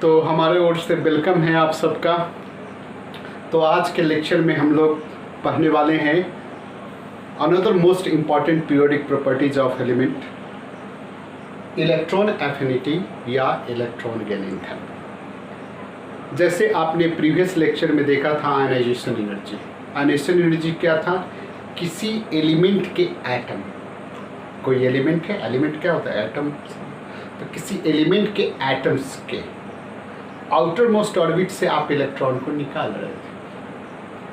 तो हमारे ओर से वेलकम है आप सबका। तो आज के लेक्चर में हम लोग पढ़ने वाले हैं another most important periodic properties of element, electron affinity या इलेक्ट्रॉन गेन एंथैल्पी। जैसे आपने प्रीवियस लेक्चर में देखा था आयनाइजेशन एनर्जी। आयनाइजेशन एनर्जी क्या था? किसी एलिमेंट के एटम, कोई एलिमेंट है, एलिमेंट क्या होता है? एटम। तो किसी एलिमेंट के एटम्स के आउटर मोस्ट ऑर्बिट से आप इलेक्ट्रॉन को निकाल रहे थे।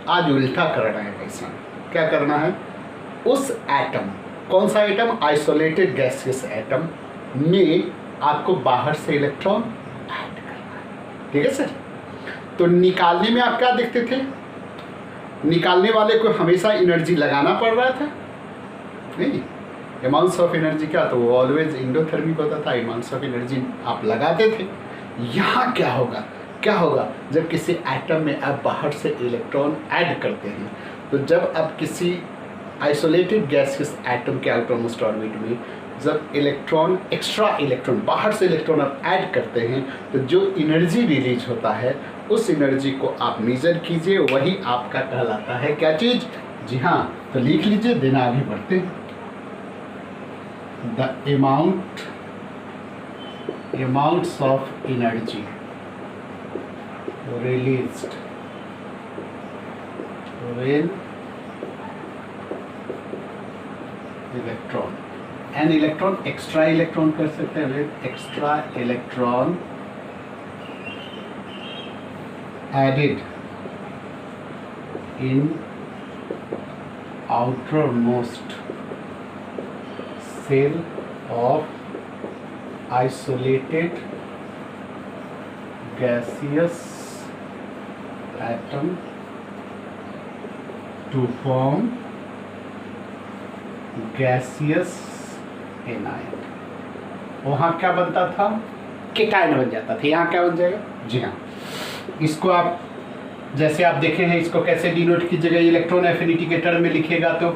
आज उल्टा करना है वैसा। क्या करना है? उस एटम, कौन सा एटम? आइसोलेटेड गैसियस एटम में आपको बाहर से इलेक्ट्रॉन ऐड करना है। ठीक है सर? तो निकालने में आप क्या देखते थे? निकालने वाले को हमेशा एनर्जी लगाना पड़ रहा था? नहीं, अमाउंट्स ऑफ एनर्जी क्या था? वो ऑलवेज इंडोथर्मिक होता था। अमाउंट्स ऑफ एनर्जी आप लगाते थे। यहाँ क्या होगा? जब किसी एटम में आप बाहर से इलेक्ट्रॉन ऐड करते हैं, तो जब आप किसी आइसोलेटेड गैसियस एटम के आउटर मोस्ट ऑर्बिट में जब इलेक्ट्रॉन, एक्स्ट्रा इलेक्ट्रॉन, बाहर से इलेक्ट्रॉन आप ऐड करते हैं, तो जो एनर्जी रिलीज होता है उस एनर्जी को आप मेजर कीजिए, वही आपका कहलाता है क्या चीज़? जी हाँ, तो लिख लीजिए, दिन आगे बढ़ते हैं। The amounts of energy released when electron, an electron, extra electron कर सकते हैं, extra electron added in outermost cell of isolated gaseous atom to form gaseous anion। वहाँ क्या बनता था? केटायन बन जाता था। यहाँ क्या बन जाएगा? जी हाँ, इसको आप जैसे आप देखे हैं, इसको कैसे डिनोट कीजिएगा? इलेक्ट्रॉन एफिनिटी के टर्म में लिखेगा तो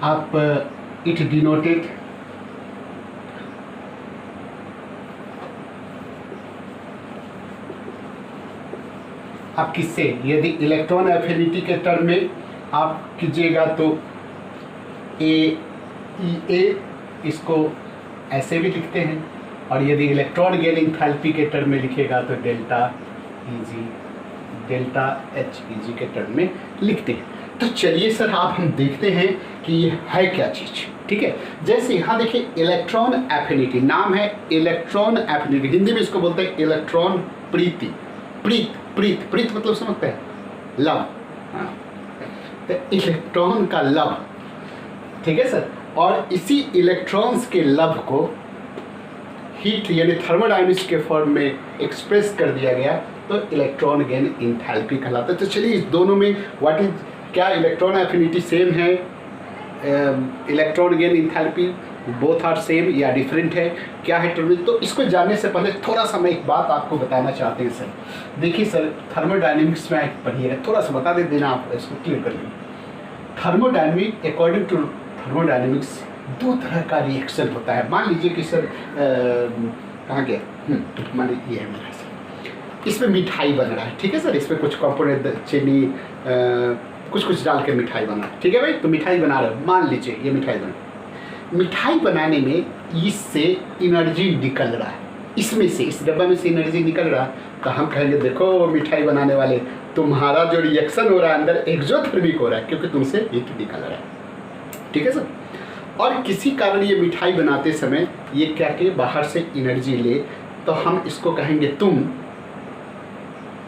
आप इट डिनोटेड आप किससे? यदि इलेक्ट्रॉन एफिनिटी के टर्म में आप कीजिएगा तो ए, इसको ऐसे भी लिखते हैं, और यदि इलेक्ट्रॉन गेन एंथैल्पी के टर्म में लिखेगा तो डेल्टा एच ई जी के टर्म में लिखते हैं। तो चलिए सर, आप हम देखते हैं कि ये है क्या चीज़। ठीक है, जैसे यहाँ देखिए इलेक्ट्रॉन एफिनिटी, नाम है इलेक्ट्रॉन एफिनिटी। हिंदी में इसको बोलते हैं इलेक्ट्रॉन प्रीति। प्रीत मतलब समझते हैं? लव। हाँ, तो इलेक्ट्रॉन का लव। ठीक है सर, और इसी इलेक्ट्रॉन्स के लव को हीट यानी थर्मोडायनामिक्स के फॉर्म में एक्सप्रेस कर दिया गया, तो इलेक्ट्रॉन गेन एंथैल्पी कहलाता है। तो चलिए इस दोनों में व्हाट इज, क्या इलेक्ट्रॉन एफिनिटी सेम है? Electron gain enthalpy both are same या डिफरेंट है? क्या है टर्म? तो इसको जानने से पहले थोड़ा सा मैं एक बात आपको बताना चाहते हैं सर। देखिए सर, थर्मोडायनेमिक्स में पढ़िएगा, थोड़ा सा बता देना, आप इसको क्लियर कर लीजिए। थर्मोडायनेमिक, अकॉर्डिंग टू थर्मोडायनेमिक्स दो तरह का रिएक्शन होता है। मान लीजिए कि सर कहाँ गया, मान लीजिए ये है मेरा सर, इसमें मिठाई बन रहा है। ठीक है सर, इसमें कुछ कंपोनेंट, चीनी, कुछ डाल के मिठाई बना है। ठीक है भाई, तो मिठाई बना रहे हो, मान लीजिए ये मिठाई बना। मिठाई बनाने में इससे एनर्जी निकल रहा है, इसमें से, इस डब्बा में से एनर्जी निकल रहा है, तो हम कहेंगे देखो मिठाई बनाने वाले, तुम्हारा जो रिएक्शन हो रहा है अंदर एक्सोथर्मिक हो रहा है, क्योंकि तुमसे हीट निकल रहा है। ठीक है सर, और किसी कारण ये मिठाई बनाते समय ये क्या कि बाहर से एनर्जी ले, तो हम इसको कहेंगे तुम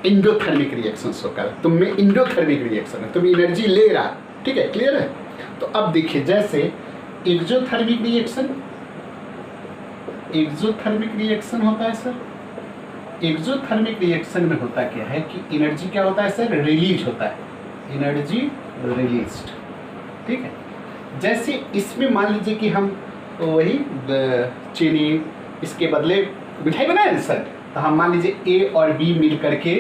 इंडोथर्मिक रिएक्शन होकर, तुम में इंडोथर्मिक रिएक्शन है, तुम एनर्जी ले रहा। ठीक है, क्लियर है? तो अब देखिए, जैसे एक्सोथर्मिक रिएक्शन होता है सर। एक्सोथर्मिक रिएक्शन में होता क्या है कि एनर्जी क्या होता है सर? रिलीज होता है, एनर्जी रिलीज्ड। ठीक है, जैसे इसमें मान लीजिए कि हम वही चीनी, इसके बदले मिठाई बनाए सर, तो हम मान लीजिए ए और बी मिल करके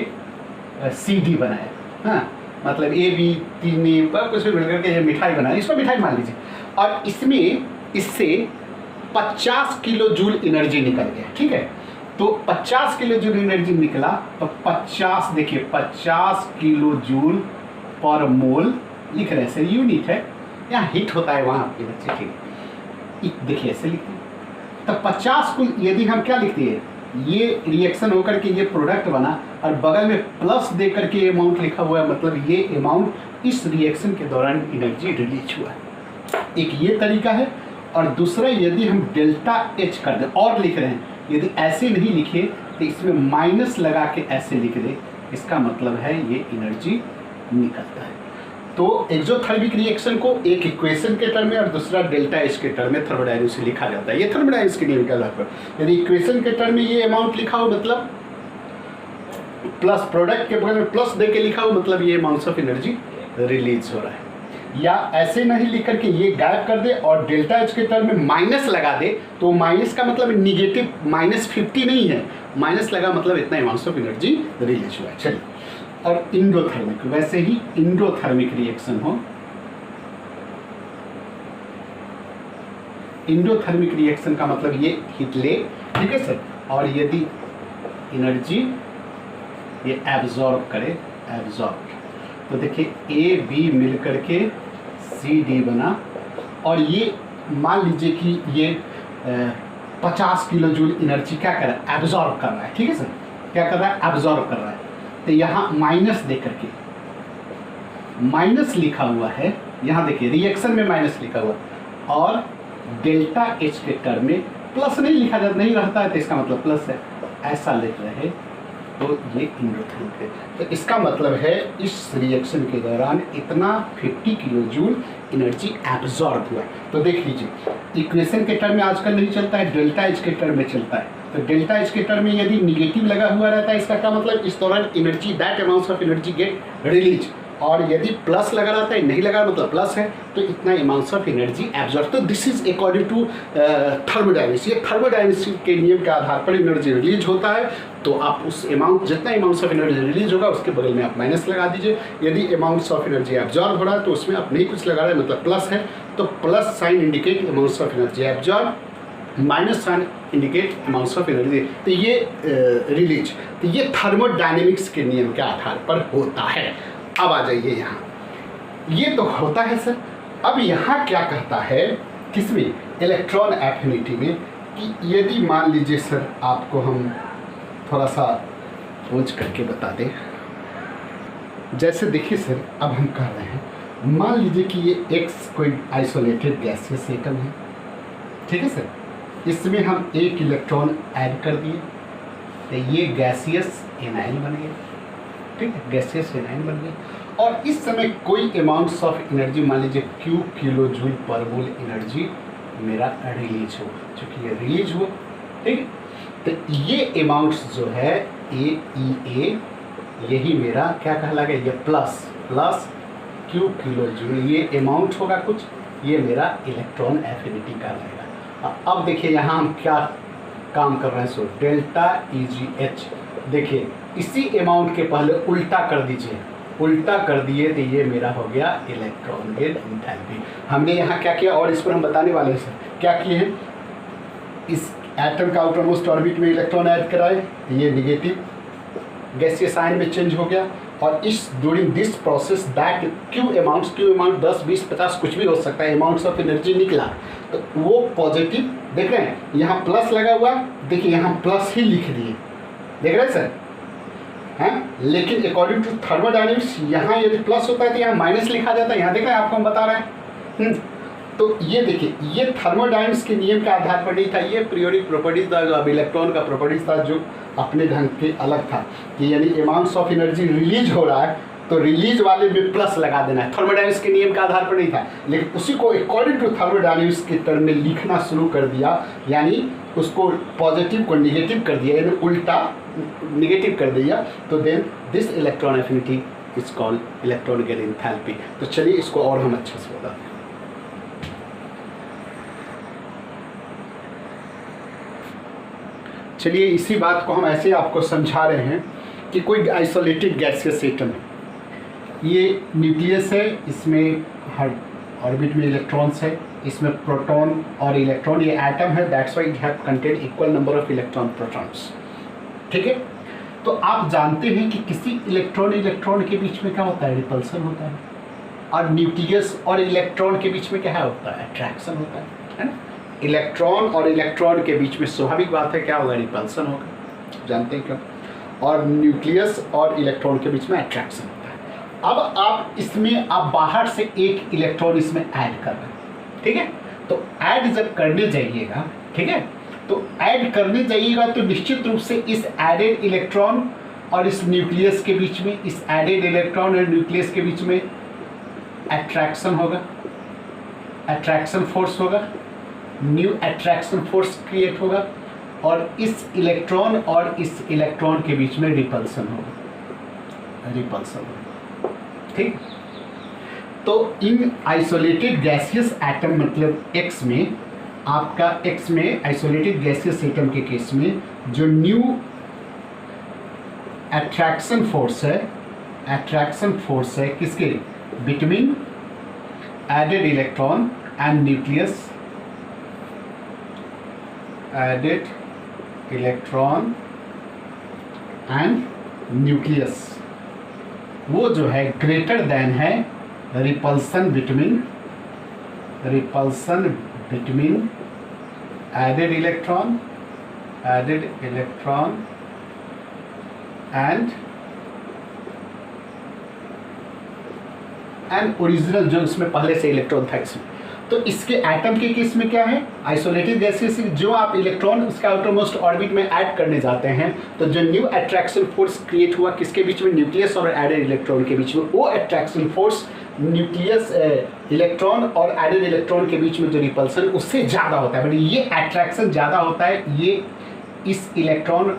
सी डी बनाए। हाँ, मतलब ए बी तीन कुछ भी मिल करके ये मिठाई बनाए, इसको मिठाई मान लीजिए, और इसमें इससे 50 किलो जूल एनर्जी निकल गया। ठीक है, तो 50 किलो जूल एनर्जी निकला, तो 50 देखिए 50 किलो जूल पर मोल लिख रहे हैं सर, यूनिट है, यहाँ हिट होता है वहाँ एनर्जी, ठीक है, देखिए ऐसे लिखते हैं। तो 50 को यदि हम क्या लिखते हैं, ये रिएक्शन होकर के ये प्रोडक्ट बना और बगल में प्लस दे करके अमाउंट लिखा हुआ है, मतलब ये अमाउंट इस रिएक्शन के दौरान एनर्जी रिलीज हुआ है। एक ये तरीका है। और दूसरा, यदि हम डेल्टा एच कर दें और लिख रहे हैं, यदि ऐसे नहीं लिखे तो इसमें माइनस लगा के ऐसे लिख दे, इसका मतलब है ये एनर्जी निकलता है। तो एक्सोथर्मिक रिएक्शन को एक इक्वेशन के टर्म में और दूसरा डेल्टा एच के टर्म में थर्मोडायनामिक्स से लिखा जाता है। ये थर्मोडायनामिक्स के नियम के आधार पर यदि इक्वेशन के टर्म में ये अमाउंट लिखा हो, मतलब प्लस प्रोडक्ट के बगल में प्लस दे के लिखा हो, मतलब ये अमाउंट्स ऑफ एनर्जी रिलीज हो रहा है। या ऐसे नहीं लिख करके ये गायब कर दे और डेल्टा एच के टर्म में माइनस लगा दे, तो माइनस का मतलब निगेटिव -50 नहीं है, माइनस लगा मतलब इतना अमाउंट्स ऑफ एनर्जी रिलीज हुआ है। चलिए, और इंडोथर्मिक, वैसे ही इंडोथर्मिक रिएक्शन हो, इंडोथर्मिक रिएक्शन का मतलब ये हीट ले, ठीक है सर, और यदि एनर्जी ये एब्जॉर्ब करे, एब्जॉर्ब, तो देखिए ए बी मिल करके सी डी बना, और ये मान लीजिए कि ये 50 किलो जूल एनर्जी क्या कर रहा है, एब्जॉर्ब कर रहा है, ठीक है सर, क्या कर रहा है, एब्जॉर्ब कर रहा है। तो यहाँ माइनस दे करके माइनस लिखा हुआ है, यहाँ देखिए रिएक्शन में माइनस लिखा हुआ, और डेल्टा एच के टर्म में प्लस नहीं लिखा जाता, नहीं रहता है, तो इसका मतलब प्लस है, ऐसा लिख रहे हैं, तो ये इंडोथर्मिक है। तो इसका मतलब है इस रिएक्शन के दौरान इतना 50 किलो जूल एनर्जी एब्जॉर्ब हुआ। तो देख लीजिए, इक्वेशन के टर्म में आजकल नहीं चलता है, डेल्टा एच के टर्म में चलता है। तो डेल्टा एच के टर्म में यदि निगेटिव लगा हुआ रहता है, इसका क्या मतलब, इस दौरान energy, that amounts of energy get release, और यदि प्लस लगा रहता है, नहीं लगा मतलब प्लस है, तो इतना अमाउंट्स ऑफ एनर्जी एब्जॉर्ब। तो this is according to thermodynamics, ये थर्मोडायनामिक्स के नियम के आधार पर एनर्जी रिलीज होता है। तो आप उस अमाउंट, जितना अमाउंट्स ऑफ एनर्जी रिलीज होगा उसके बगल में आप माइनस लगा दीजिए। यदि अमाउंट्स ऑफ एनर्जी एब्जॉर्ब हो रहा है तो उसमें आप नहीं कुछ लगा रहे हैं, मतलब प्लस है, तो plus sign indicate amounts of energy absorb, minus sign indicate amounts of energy, तो ये रिलीज। तो ये थर्मोडायनेमिक्स के नियम के आधार पर होता है। अब आ जाइए यहाँ, ये तो होता है सर। अब यहाँ क्या कहता है, किसमें, इलेक्ट्रॉन एफिनिटी में, कि यदि मान लीजिए सर, आपको हम थोड़ा सा सोच करके बता दें, जैसे देखिए सर, अब हम कह रहे हैं, मान लीजिए कि ये एक्स कोई आइसोलेटेड गैसियस एटम है, ठीक है सर, इसमें हम एक इलेक्ट्रॉन ऐड कर दिए, तो ये गैसियस एनायन बन गया, ठीक है, गैसियस एनायन बन गया। और इस समय कोई अमाउंट्स ऑफ एनर्जी, मान लीजिए Q किलो जूल पर मोल एनर्जी मेरा रिलीज हो, चूँकि ये रिलीज हुआ, ठीक है, तो ये अमाउंट्स जो है ए, यही मेरा क्या कहलाएगा, ये प्लस Q किलो जूल, ये अमाउंट होगा कुछ, ये मेरा इलेक्ट्रॉन एफिनिटी का रहेगा। अब देखिए यहाँ हम क्या काम कर रहे हैं, सो डेल्टा EgH, देखिए इसी अमाउंट के पहले उल्टा कर दीजिए, उल्टा कर दिए तो ये मेरा हो गया इलेक्ट्रॉन गेट एंथैल्पी। हमने यहाँ क्या किया, और इस पर हम बताने वाले हैं सर, क्या किए हैं, इस एटम का आउटर मोस्ट ऑर्बिट में इलेक्ट्रॉन ऐड कराए, तो ये निगेटिव गैसियस आयन में चेंज हो गया, और इस during this process that Q amount 10, 20, 50 कुछ भी हो सकता है, अमाउंट्स ऑफ एनर्जी निकला, तो वो पॉजिटिव, देख रहे हैं यहाँ प्लस लगा हुआ, देखिए यहाँ प्लस ही लिख दिए, देख रहे हैं सर, हैं, लेकिन अकॉर्डिंग टू थर्मोडायनेमिक्स यहाँ यदि प्लस होता है तो यहाँ माइनस लिखा जाता है, यहाँ देख रहे हैं, आपको हम बता रहे हैं। तो ये देखिए, ये थर्मोडायनेमिक्स के नियम के आधार पर नहीं था, ये पीरियोडिक प्रॉपर्टीज था, जो अब इलेक्ट्रॉन का प्रॉपर्टीज था, जो अपने ढंग के अलग था, कि यानी अमाउंट्स ऑफ एनर्जी रिलीज हो रहा है तो रिलीज वाले में प्लस लगा देना है, थर्मोडायनेमिक्स के नियम के आधार पर नहीं था, लेकिन उसी को अकॉर्डिंग टू थर्मोडायनेमिक्स के टर्म में लिखना शुरू कर दिया, यानी उसको पॉजिटिव को निगेटिव कर दिया, यानी उल्टा निगेटिव कर दिया, तो then this electron affinity is called electron gain enthalpy. तो चलिए इसको और हम अच्छे से बताते हैं। चलिए इसी बात को हम ऐसे आपको समझा रहे हैं कि कोई आइसोलेटेड गैसियस एटम है, ये न्यूक्लियस है, इसमें हर ऑर्बिट में इलेक्ट्रॉन्स है, इसमें प्रोटॉन और इलेक्ट्रॉन, ये एटम है, that's why it have contain equal number of electron protons. ठीक है। तो आप जानते हैं कि किसी इलेक्ट्रॉन के बीच में क्या होता है, रिपल्सन होता है, और न्यूक्लियस और इलेक्ट्रॉन के बीच में क्या होता है, अट्रैक्शन होता है ना। इलेक्ट्रॉन और इलेक्ट्रॉन के बीच में स्वाभाविक बात है क्या होगा, रिपल्सन होगा, जानते हैं क्यों, और न्यूक्लियस और इलेक्ट्रॉन के बीच में अट्रैक्शन होता है। अब आप इसमें आप बाहर से एक इलेक्ट्रॉन इसमें ऐड कर रहे हैं, ठीक है। तो ऐड जब करने जाइएगा, ठीक है, तो ऐड करने जाइएगा तो निश्चित रूप से इस एडेड इलेक्ट्रॉन और इस न्यूक्लियस के बीच में, इस एडेड इलेक्ट्रॉन और न्यूक्लियस के बीच में अट्रैक्शन होगा, अट्रैक्शन फोर्स होगा, न्यू अट्रैक्शन फोर्स क्रिएट होगा, और इस इलेक्ट्रॉन और इस इलेक्ट्रॉन के बीच में रिपल्सन होगा, रिपल्सन होगा, ठीक। तो इन आइसोलेटेड गैसियस एटम मतलब एक्स में, आपका एक्स में आइसोलेटेड गैसियस एटम के केस में जो न्यू अट्रैक्शन फोर्स है, अट्रैक्शन फोर्स है किसके, between added electron and nucleus, added electron and nucleus, वो जो है ग्रेटर देन है repulsion between, repulsion between added electron and original जो इसमें पहले से इलेक्ट्रॉन था इसमें। तो इसके एटम के केस में क्या है, आइसोलेटेड गैसेस जो आप इलेक्ट्रॉन उसका आउटरमोस्ट ऑर्बिट में ऐड करने जाते हैं, तो जो न्यू अट्रैक्शन फोर्स क्रिएट हुआ किसके बीच में, न्यूक्लियस और एडेड इलेक्ट्रॉन के बीच में, वो अट्रैक्शन फोर्स न्यूक्लियस इलेक्ट्रॉन और एडेड इलेक्ट्रॉन के बीच में जो रिपल्सन उससे ज़्यादा होता है, बट ये अट्रैक्शन ज़्यादा होता है ये इस इलेक्ट्रॉन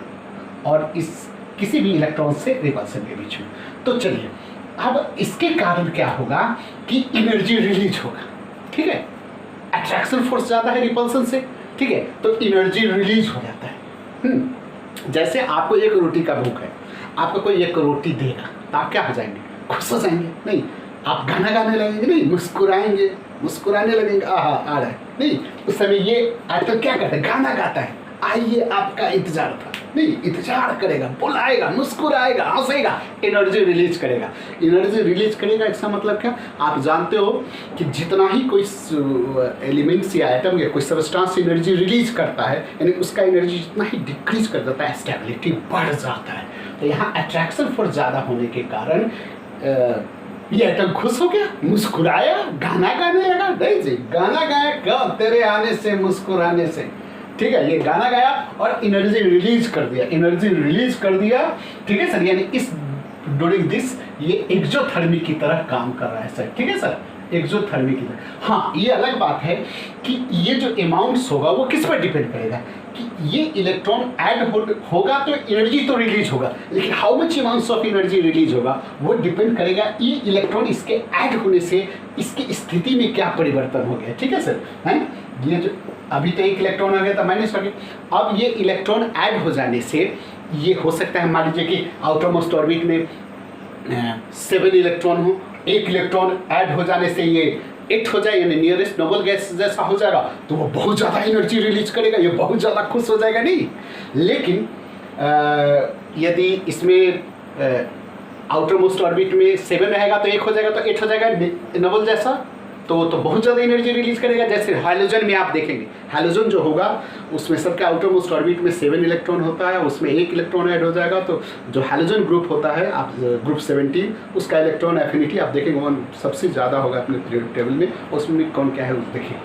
और इस किसी भी इलेक्ट्रॉन से रिपल्सन के बीच में। तो चलिए अब इसके कारण क्या होगा कि एनर्जी रिलीज होगा, ठीक है, अट्रैक्शन फोर्स ज़्यादा है रिपल्सन से, ठीक है, तो एनर्जी रिलीज हो जाता है। जैसे आपको एक रोटी का भूख है, आपको कोई एक रोटी देगा तो आप क्या हो जाएंगे, खुश हो जाएंगे, नहीं आप गाना गाने लगेंगे, नहीं मुस्कुराएंगे, मुस्कुराने लगेंगे, आहा आ रहा है, नहीं उस समय ये आजकल क्या करता है, गाना गाता है, आइए आपका इंतजार था, नहीं इंतजार करेगा, बुलाएगा, मुस्कुराएगा, हंसेगा, एनर्जी रिलीज करेगा। एनर्जी रिलीज करेगा इसका मतलब क्या, आप जानते हो कि जितना ही कोई एलिमेंट्स या एटम या कोई सबस्टांस एनर्जी रिलीज करता है, यानी उसका एनर्जी जितना ही डिक्रीज कर देता है स्टेबिलिटी बढ़ जाता है। तो यहाँ अट्रैक्शन फोर्स ज़्यादा होने के कारण ये एटम खुश हो गया, मुस्कुराया, गाना गाने लगा, नहीं जी गाना गाया क्यों, तेरे आने से मुस्कुराने से, ठीक है, ये गाना गाया और एनर्जी रिलीज कर दिया, एनर्जी रिलीज कर दिया, ठीक है सर, यानी इस ड्यूरिंग दिस ये एक्सोथर्मी की तरह काम कर रहा है सर, ठीक है सर, एक्सोथर्मी की तरह। हाँ ये अलग बात है कि ये जो अमाउंट्स होगा वो किस पर डिपेंड करेगा कि ये इलेक्ट्रॉन ऐड होगा तो एनर्जी तो रिलीज होगा, लेकिन how much amounts of energy release होगा वो डिपेंड करेगा ये इलेक्ट्रॉन इसके ऐड होने से इसकी स्थिति में क्या परिवर्तन हो गया, ठीक है सर, हैं ये जो अभी तो एक इलेक्ट्रॉन आ गया था माइनस हो गया, अब ये इलेक्ट्रॉन ऐड हो जाने से ये हो सकता है मान लीजिए कि आउटर मोस्ट ऑर्बिट में 7 इलेक्ट्रॉन हो, एक इलेक्ट्रॉन ऐड हो जाने से ये 8 हो जाए, यानी नियरेस्ट नोबल गैस जैसा हो जाएगा, तो वो बहुत ज़्यादा एनर्जी रिलीज करेगा, ये बहुत ज़्यादा खुश हो जाएगा, नहीं। लेकिन यदि इसमें आउटर मोस्ट ऑर्बिट में 7 रहेगा तो 1 हो जाएगा, तो 8 हो जाएगा नोबल जैसा, तो बहुत ज़्यादा एनर्जी रिलीज करेगा। जैसे हाइड्रोजन में आप देखेंगे, हाइड्रोजन जो होगा उसमें सबका आउटर मोस्ट ऑर्बिट में 7 इलेक्ट्रॉन होता है, उसमें 1 इलेक्ट्रॉन ऐड हो जाएगा, तो जो हाइड्रोजन ग्रुप होता है आप ग्रुप 17 उसका इलेक्ट्रॉन एफिनिटी आप देखेंगे वो सबसे ज़्यादा होगा अपने पीरियोडिक टेबल में, उसमें कौन क्या है उस देखिए।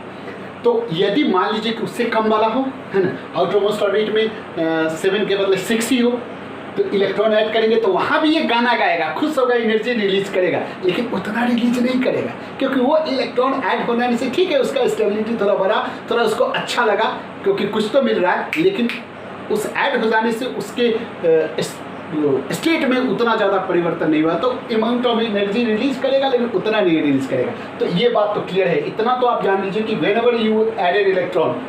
तो यदि मान लीजिए कि उससे कम वाला हो, है ना, आउटर मोस्ट ऑर्बिट में 7 के बदले 6 ही हो, तो इलेक्ट्रॉन ऐड करेंगे तो वहाँ भी ये गाना गाएगा, खुश होगा, एनर्जी रिलीज करेगा, लेकिन उतना रिलीज नहीं करेगा क्योंकि वो इलेक्ट्रॉन ऐड होने से ठीक है उसका स्टेबिलिटी थोड़ा बढ़ा, थोड़ा उसको अच्छा लगा क्योंकि कुछ तो मिल रहा है, लेकिन उस ऐड हो जाने से उसके स्टेट में उतना ज़्यादा परिवर्तन नहीं हुआ, तो अमाउंट ऑफ एनर्जी रिलीज करेगा लेकिन उतना नहीं रिलीज करेगा। तो ये बात तो क्लियर है, इतना तो आप जान लीजिए कि व्हेनेवर यू एडेड इलेक्ट्रॉन,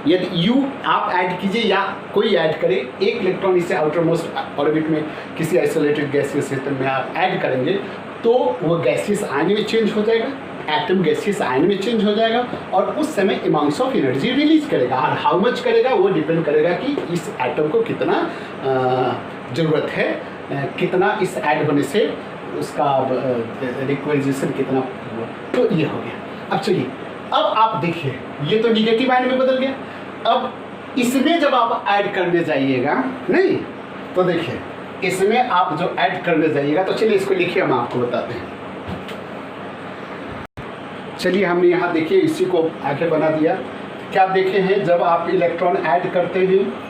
यदि यू आप ऐड कीजिए या कोई ऐड करे, एक इलेक्ट्रॉन इसे आउटर मोस्ट ऑर्बिट में किसी आइसोलेटेड गैसियस सिस्टम में आप ऐड करेंगे तो वो गैसियस आयन में चेंज हो जाएगा, एटम गैसियस आयन में चेंज हो जाएगा और उस समय अमाउंट्स ऑफ एनर्जी रिलीज करेगा। और हाउ मच करेगा वो डिपेंड करेगा कि इस एटम को कितना ज़रूरत है, कितना इस ऐड होने से उसका रिक्वायरेशन कितना हुआ। तो ये हो गया। अब चलिए, अब आप देखिए ये तो निगेटिव आयन में बदल गया। अब इसमें जब आप ऐड करने जाइएगा, नहीं तो देखिए इसमें आप जो ऐड करने जाइएगा, तो चलिए इसको लिखिए, हम आपको बताते हैं। चलिए हमने यहाँ देखिए इसी को आगे बना दिया। क्या देखे हैं, जब आप इलेक्ट्रॉन ऐड करते हैं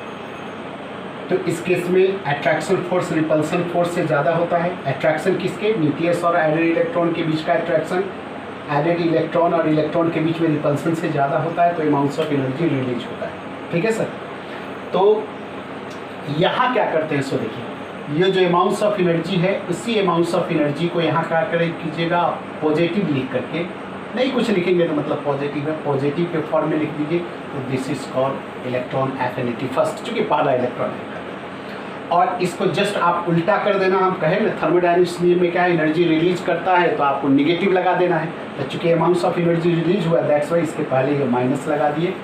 तो इस केस में अट्रैक्शन फोर्स रिपल्सन फोर्स से ज़्यादा होता है। अट्रैक्शन किसके, न्यूक्लियस और एडेड इलेक्ट्रॉन के बीच का अट्रैक्शन एडेड इलेक्ट्रॉन और इलेक्ट्रॉन के बीच में रिपल्सन से ज़्यादा होता है, तो अमाउंट्स ऑफ एनर्जी रिलीज होता है। ठीक है सर। तो यहाँ क्या करते हैं, सो देखिए ये जो अमाउंट्स ऑफ एनर्जी है, उसी अमाउंट्स ऑफ एनर्जी को यहाँ क्या करें कीजिएगा, पॉजिटिव लिख करके, नहीं कुछ लिखेंगे तो मतलब पॉजिटिव है, पॉजिटिव के फॉर्म में लिख दीजिए। तो this is called electron affinity first, चूँकि पहला इलेक्ट्रॉन है। और इसको जस्ट आप उल्टा कर देना। हम कहें ना थर्मोडायनेमिक्स नियम में क्या है, एनर्जी रिलीज करता है तो आपको निगेटिव लगा देना है। तो चूँकि अमाउंट्स ऑफ एनर्जी रिलीज हुआ, दैट्स वाई इसके पहले ये माइनस लगा दिए।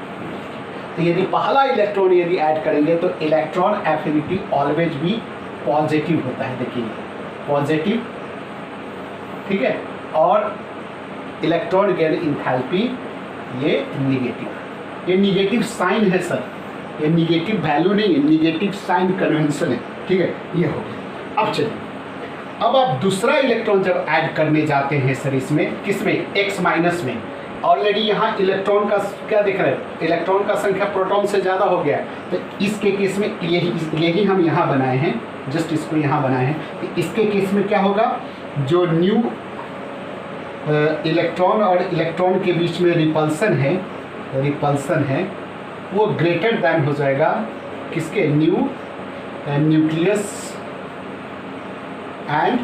तो यदि पहला इलेक्ट्रॉन यदि ऐड करेंगे तो इलेक्ट्रॉन एफिनिटी ऑलवेज भी पॉजिटिव होता है। देखिए पॉजिटिव, ठीक है। और इलेक्ट्रॉन गेन इंथैल्पी ये निगेटिव, ये निगेटिव साइन है सर, ये निगेटिव वैल्यू नहीं है, निगेटिव साइन कन्वेंशन है। ठीक है, ये हो गया। अब चलिए, अब आप दूसरा इलेक्ट्रॉन जब ऐड करने जाते हैं सर, इसमें किसमें, एक्स माइनस में, ऑलरेडी यहाँ इलेक्ट्रॉन का क्या दिख रहा है, इलेक्ट्रॉन का संख्या प्रोटॉन से ज़्यादा हो गया है। तो इसके केस में यही हम यहाँ बनाए हैं, जस्ट इसको यहाँ बनाए हैं। तो इसके केस में क्या होगा, जो न्यू इलेक्ट्रॉन और इलेक्ट्रॉन के बीच में रिपल्सन है वो ग्रेटर दैन हो जाएगा किसके, न्यूक्लियस एंड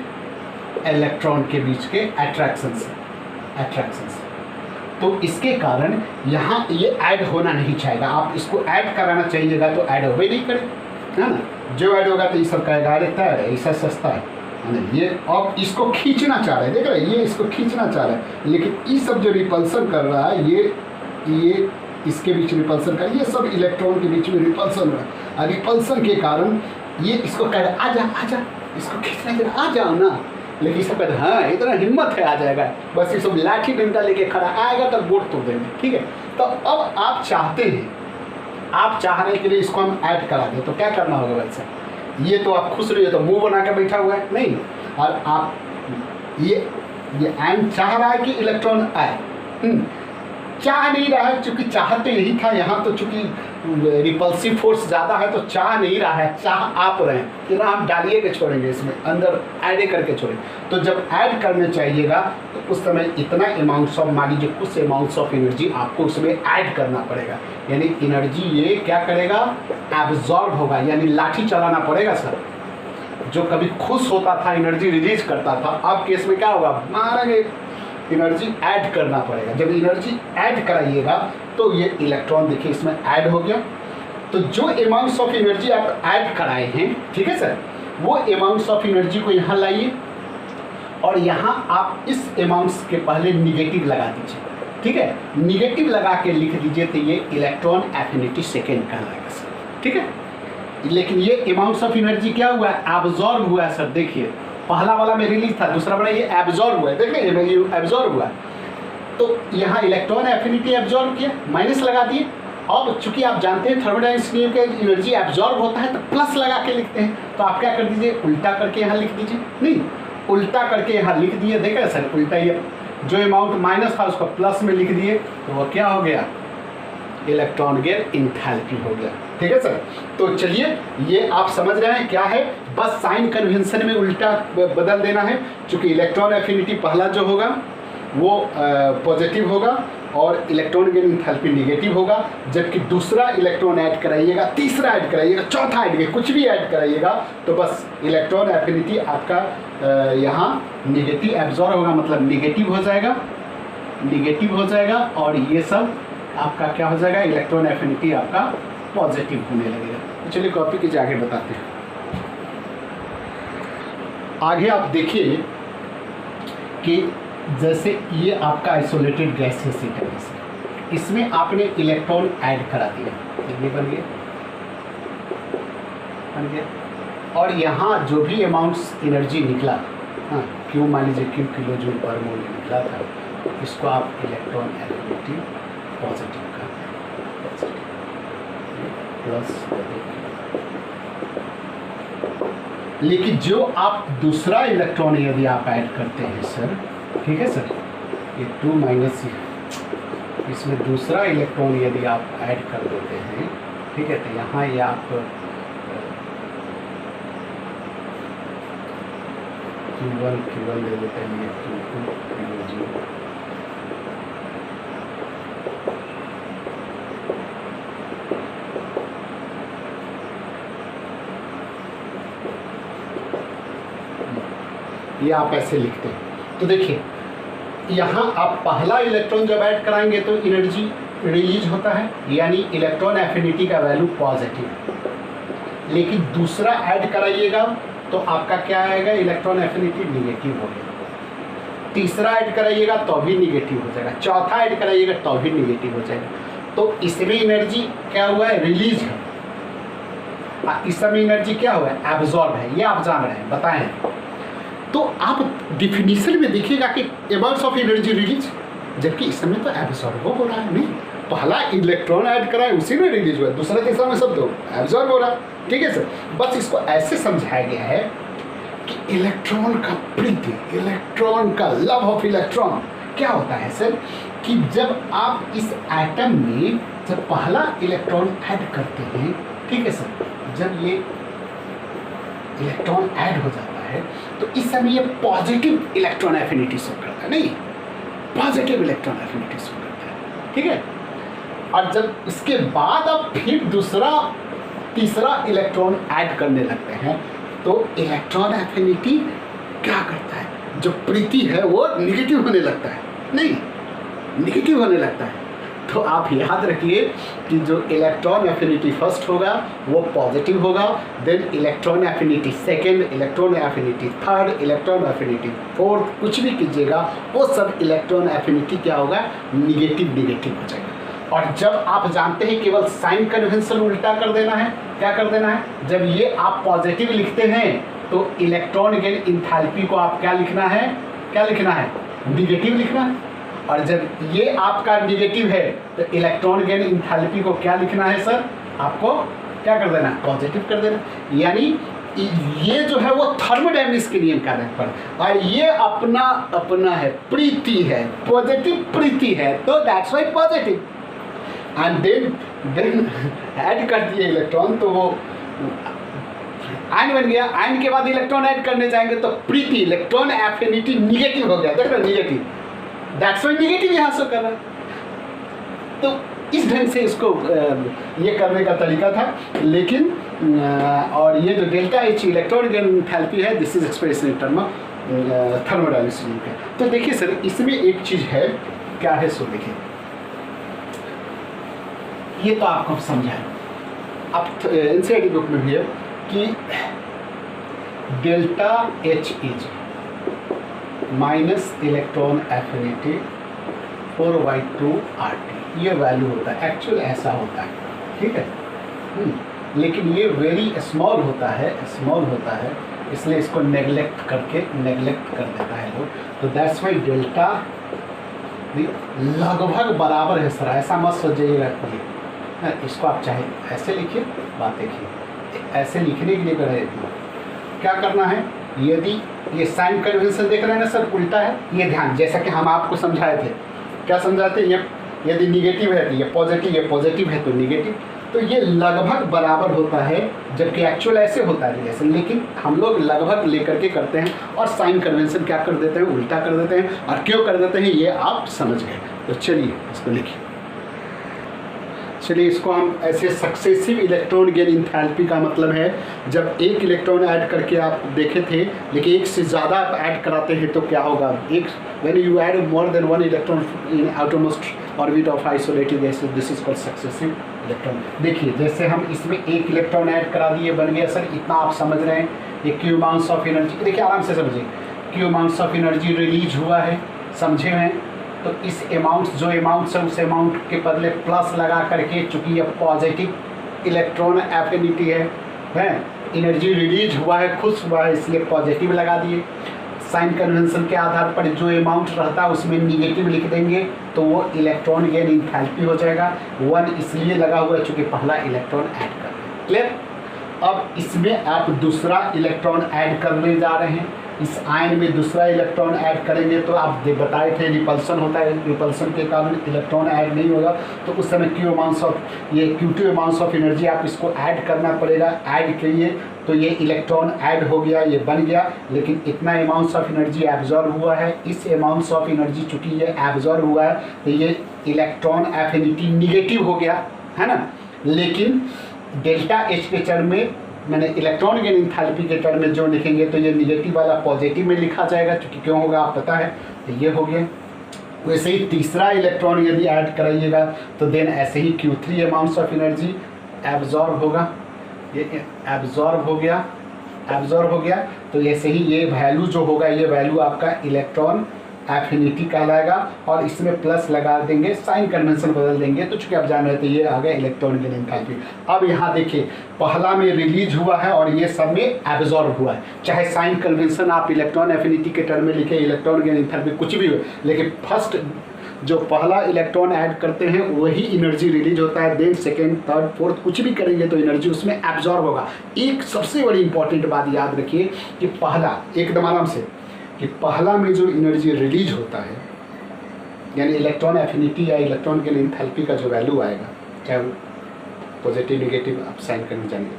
इलेक्ट्रॉन के बीच के अट्रैक्शन से। तो इसके कारण यहाँ ये ऐड होना नहीं चाहेगा। आप इसको ऐड कराना चाहिएगा तो ऐड हो ही नहीं करे, है ना। जो ऐड होगा तो ये सब कहेगा अरे तय ऐसा सस्ता है ना। ये अब इसको खींचना चाह रहा है, देख रहे हैं, ये इसको खींचना चाह रहा है, लेकिन ये सब जो रिपल्सन कर रहा है, ये इसके बीच रिपल्सन कर, ये सब इलेक्ट्रॉन के बीच में रिपल्सन हो रहा है। और रिपल्सन के कारण ये इसको कह रहा है आजा, इसको खींचना चाहिए, आ जाओ ना। लेकिन सब कहते हाँ इतना हिम्मत है, आ जाएगा, बस ये सब लाठी डंडा लेके खड़ा आएगा तो बोट तोड़ देंगे। ठीक है, तो अब आप चाहते हैं, आप चाहने के लिए इसको हम ऐड करा दें, तो क्या करना होगा वैसे, ये तो आप खुश रहिए, तो मुंह बना के बैठा हुआ है नहीं, और आप ये एंड चाह रहा है कि इलेक्ट्रॉन आए, चाह नहीं रहा है, चूंकि चाह तो यही था। यहाँ तो चूंकि रिपल्सिव फोर्स ज़्यादा है तो चाह नहीं रहा है, चाह आप रहे हैं कि ना आप डालिए के छोड़ेंगे, इसमें अंदर ऐड करके छोड़ेंगे। तो जब ऐड करने चाहिएगा तो उस समय इतना अमाउंट्स ऑफ, मान लीजिए कुछ अमाउंट्स ऑफ एनर्जी आपको उसमें ऐड करना पड़ेगा, यानी एनर्जी ये क्या करेगा, एब्जॉर्ब होगा, यानी लाठी चलाना पड़ेगा सर। जो कभी खुश होता था एनर्जी रिलीज करता था, अब केस में क्या होगा, मारेंगे, एनर्जी ऐड करना पड़ेगा। जब एनर्जी ऐड कराइएगा तो ये इलेक्ट्रॉन देखिए इसमें ऐड हो गया। तो जो अमाउंट्स ऑफ एनर्जी आप ऐड कराए हैं, ठीक है सर, वो अमाउंट्स ऑफ एनर्जी को यहाँ लाइए और यहाँ आप इस अमाउंट्स के पहले निगेटिव लगा दीजिए। ठीक है, निगेटिव लगा के लिख दीजिए, तो ये इलेक्ट्रॉन एफिनिटी सेकेंड कहलाएगा सर। ठीक है, लेकिन ये अमाउंट्स ऑफ एनर्जी क्या हुआ है, एब्जॉर्ब हुआ है सर। देखिए पहला वाला में रिलीज था, दूसरा वाला ये एब्जॉर्ब हुआ है, देखिए ये एब्जॉर्ब हुआ है। तो यहाँ इलेक्ट्रॉन एफिनिटी एब्जॉर्ब किया, माइनस लगा दिए। अब चूंकि आप जानते हैं थर्मोडायनेमिक्स नियम के एनर्जी एब्जॉर्ब होता है तो प्लस लगा के लिखते हैं, तो आप क्या कर दीजिए, उल्टा करके यहाँ लिख दीजिए, नहीं उल्टा करके यहाँ लिख दिए, देखा सर, उल्टा ये जो अमाउंट माइनस था उसको प्लस में लिख दिए, तो वो क्या हो गया, इलेक्ट्रॉन गेन इंथैल्पी हो गया। ठीक है सर, तो चलिए ये आप समझ रहे हैं क्या है, बस साइन कन्वेंशन में उल्टा बदल देना है। चूंकि इलेक्ट्रॉन एफिनिटी पहला जो होगा वो पॉजिटिव होगा और इलेक्ट्रॉन गेन इंथैल्पी निगेटिव होगा, जबकि दूसरा इलेक्ट्रॉन ऐड कराइएगा, तीसरा ऐड कराइएगा, चौथा ऐड, कुछ भी ऐड कराइएगा तो बस इलेक्ट्रॉन एफिनिटी आपका यहाँ निगेटिव एब्जॉर्ब होगा, मतलब निगेटिव हो जाएगा और ये सब आपका क्या हो जाएगा, इलेक्ट्रॉन एफिनिटी आपका पॉजिटिव होने लगेगा। तो चलिए कॉपी कीजिए, आगे बताते हैं। आगे आप देखिए कि जैसे ये आपका आइसोलेटेड गैसियस स्टेट है सर, इसमें आपने इलेक्ट्रॉन ऐड करा दिया, ये बन गया, और यहाँ जो भी अमाउंट्स एनर्जी निकला, हाँ क्यू मान लीजिए क्यू किलो जूल पर मोल निकला था, इसको आप इलेक्ट्रॉन एफिनिटी पॉजिटिव का प्लस। लेकिन जो आप दूसरा इलेक्ट्रॉन यदि आप ऐड करते हैं सर, ठीक है सर, ये 2 माइनस, इसमें दूसरा इलेक्ट्रॉन यदि आप ऐड कर देते हैं, ठीक है, तो यहाँ ये आप Q1 दे देते हैं, ये Q2 Q0, ये आप ऐसे लिखते हैं। तो देखिए यहाँ आप पहला इलेक्ट्रॉन जब ऐड कराएंगे तो एनर्जी रिलीज होता है, यानी इलेक्ट्रॉन एफिनिटी का वैल्यू पॉजिटिव। लेकिन दूसरा ऐड कराइएगा तो आपका क्या आएगा, इलेक्ट्रॉन एफिनिटी निगेटिव हो गया। तीसरा ऐड कराइएगा तो भी निगेटिव हो जाएगा, चौथा ऐड कराइएगा तो भी निगेटिव हो जाएगा। तो इसमें एनर्जी क्या हुआ है, रिलीज है, इस समय एनर्जी क्या हुआ है, एब्जॉर्ब है। ये आप जान रहे हैं, बताएं। तो आप डिफिनीशन में देखिएगा कि अमाउंट्स ऑफ एनर्जी रिलीज, जबकि इस समय तो एब्जॉर्ब हो रहा है। नहीं, पहला इलेक्ट्रॉन ऐड करा है उसी में रिलीज हुआ है, दूसरा तीसरा में सब तो एब्जॉर्ब हो रहा है। ठीक है सर, बस इसको ऐसे समझाया गया है कि इलेक्ट्रॉन का प्रीति, इलेक्ट्रॉन का लव ऑफ इलेक्ट्रॉन क्या होता है सर, कि जब आप इस एटम में जब पहला इलेक्ट्रॉन ऐड करते हैं, ठीक है सर, जब ये इलेक्ट्रॉन ऐड हो जाता है तो इस समय ये पॉजिटिव इलेक्ट्रॉन एफिनिटी शो करता है, नहीं पॉजिटिव इलेक्ट्रॉन एफिनिटी शो करता है। ठीक है, और जब इसके बाद आप फिर दूसरा तीसरा इलेक्ट्रॉन ऐड करने लगते हैं तो इलेक्ट्रॉन एफिनिटी क्या करता है, जो प्रीति है वो निगेटिव होने लगता है, नहीं निगेटिव होने लगता है। तो आप याद रखिए कि जो इलेक्ट्रॉन एफिनिटी फर्स्ट होगा वो पॉजिटिव होगा, then electron affinity second, electron affinity third, electron affinity fourth, कुछ भी कीजिएगा वो सब इलेक्ट्रॉन एफिनिटी क्या होगा, निगेटिव हो जाएगा। और जब आप जानते हैं केवल साइन कन्वेंशन उल्टा कर देना है, क्या कर देना है, जब ये आप पॉजिटिव लिखते हैं तो इलेक्ट्रॉन गेन इंथैल्पी को आप क्या लिखना है, निगेटिव लिखना है। और जब ये आपका निगेटिव है तो इलेक्ट्रॉन गेन इंथैल्पी को क्या लिखना है सर, आपको क्या कर देना, पॉजिटिव कर देना। यानी ये जो है वो थर्मोडायनेमिक्स के नियम का आधार पर, और ये अपना है, प्रीति है, पॉजिटिव प्रीति है, तो that's why positive. And then add कर दिए इलेक्ट्रॉन तो वो आयन बन गया। आयन के बाद इलेक्ट्रॉन ऐड करने जाएंगे तो प्रीति, इलेक्ट्रॉन एफिनिटी निगेटिव हो गया, देख रहे निगेटिव, दैट्स वाई निगेटिव यहाँ से कर रहा है। तो इस ढंग से इसको ये करने का तरीका था। लेकिन और ये जो delta H electron gain enthalpy है, this is express in term of thermodynamics. तो देखिए सर, इसमें एक चीज़ है, क्या है सो देखिए, ये तो आपको समझाए अब एनसीईआरटी बुक में भी है कि delta H is minus electron affinity 4/2 ये वैल्यू होता है, एक्चुअल ऐसा होता है। ठीक है, लेकिन ये वेरी स्मॉल होता है, इसलिए इसको नेगलेक्ट कर देता है लोग। तो दैट्स वाई डेल्टा लगभग बराबर है सर, ऐसा मत सोचिएगा कि इसको आप चाहे ऐसे लिखिए, बात देखिए, ऐसे लिखने के लिए क्या करना है, यदि ये साइन कन्वेंशन देख रहे हैं ना सर, उल्टा है, ये ध्यान, जैसा कि हम आपको समझाए थे, क्या समझाते, ये यदि निगेटिव है तो ये पॉजिटिव है तो निगेटिव, तो ये लगभग बराबर होता है, जबकि एक्चुअल ऐसे होता है रिलेशन। लेकिन हम लोग लगभग लेकर के करते हैं और साइन कन्वेंशन क्या कर देते हैं, उल्टा कर देते हैं। और क्यों कर देते हैं ये आप समझ गए। तो चलिए इसको लिखिए, चलिए इसको हम ऐसे सक्सेसिव इलेक्ट्रॉन गेन इंथैल्पी का मतलब है, जब एक इलेक्ट्रॉन ऐड करके आप देखे थे, लेकिन एक से ज़्यादा आप ऐड कराते हैं तो क्या होगा, एक when you add more than one electron in outermost orbit of isolated gas, this is called successive electron. देखिए जैसे हम इसमें एक इलेक्ट्रॉन ऐड करा दिए, बन गया सर, इतना आप समझ रहे हैं, ये क्यू अमाउंट्स ऑफ एनर्जी। देखिए आराम से समझिए, Q amounts of energy release हुआ है, समझे हैं। तो इस अमाउंट्स जो अमाउंट्स है उस अमाउंट के बदले प्लस लगा करके, चूँकि ये पॉजिटिव इलेक्ट्रॉन एफिनिटी है, एनर्जी रिलीज हुआ है, खुश हुआ है, इसलिए पॉजिटिव लगा दिए। साइन कन्वेंशन के आधार पर जो अमाउंट रहता है उसमें निगेटिव लिख देंगे तो वो इलेक्ट्रॉन गेन इंथैल्पी हो जाएगा। 1 इसलिए लगा हुआ है चूँकि पहला इलेक्ट्रॉन ऐड कर रहे हैं। क्लियर। अब इसमें आप दूसरा इलेक्ट्रॉन ऐड करने जा रहे हैं, इस आयन में दूसरा इलेक्ट्रॉन ऐड करेंगे तो आप बताए थे रिपल्सन होता है, रिपल्सन के कारण इलेक्ट्रॉन ऐड नहीं होगा, तो उस समय Q2 अमाउंट्स ऑफ एनर्जी आप इसको ऐड करना पड़ेगा। ऐड करिए तो ये इलेक्ट्रॉन ऐड हो गया, ये बन गया, लेकिन इतना अमाउंट्स ऑफ एनर्जी एब्जॉर्ब हुआ है। इस अमाउंट्स ऑफ एनर्जी चूँकि ये एब्जॉर्ब हुआ है तो ये इलेक्ट्रॉन एफिनिटी निगेटिव हो गया है ना। लेकिन डेल्टा एच के टर्म में, मैंने इलेक्ट्रॉन गेन इंथैल्पी के टर्म में जो लिखेंगे तो ये निगेटिव वाला पॉजिटिव में लिखा जाएगा, क्योंकि क्यों होगा आप पता है, तो ये हो गया। वैसे ही तीसरा इलेक्ट्रॉन यदि ऐड कराइएगा तो देन ऐसे ही Q3 amounts of energy absorb होगा, ये एब्जॉर्ब हो गया तो ऐसे ही ये वैल्यू जो होगा, ये वैल्यू आपका इलेक्ट्रॉन एफिनिटी कहलाएगा, और इसमें प्लस लगा देंगे, साइन कन्वेंशन बदल देंगे, तो चूँकि आप जान रहे थे ये आ गया इलेक्ट्रॉन गेन एंथैल्पी। अब यहाँ देखिए पहला में रिलीज हुआ है और ये सब में एब्जॉर्ब हुआ है। चाहे साइन कन्वेंशन आप इलेक्ट्रॉन एफिनिटी के टर्म में लिखे, इलेक्ट्रॉन गेन एंथैल्पी कुछ भी हो, लेकिन फर्स्ट जो पहला इलेक्ट्रॉन ऐड करते हैं वही एनर्जी रिलीज होता है। देन सेकेंड, थर्ड, फोर्थ कुछ भी करेंगे तो एनर्जी उसमें एब्जॉर्ब होगा। एक सबसे बड़ी इंपॉर्टेंट बात याद रखिए कि पहला, एकदम आराम से, कि पहला में जो एनर्जी रिलीज होता है, यानी इलेक्ट्रॉन एफिनिटी या इलेक्ट्रॉन के एंथैल्पी का जो वैल्यू आएगा, चाहे वो पॉजिटिव नेगेटिव आप साइन करने जानिए,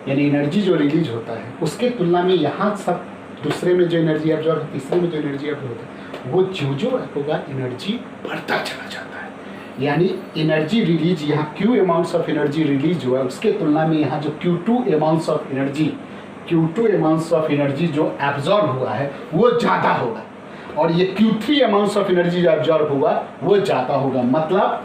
यानी एनर्जी जो रिलीज होता है उसके तुलना में यहाँ सब दूसरे में जो एनर्जी एब्जॉर्ब, तीसरे में जो एनर्जी एब्जॉर्ब होता है वो जो होगा एनर्जी बढ़ता चला जाता है। यानी एनर्जी रिलीज यहाँ Q amounts of energy release हुआ है उसके तुलना में यहाँ जो Q2 अमाउंट्स ऑफ एनर्जी जो एब्जॉर्ब हुआ है वो ज़्यादा होगा, और ये Q3 अमाउंट्स ऑफ एनर्जी जो एब्जॉर्ब हुआ वो ज़्यादा होगा। मतलब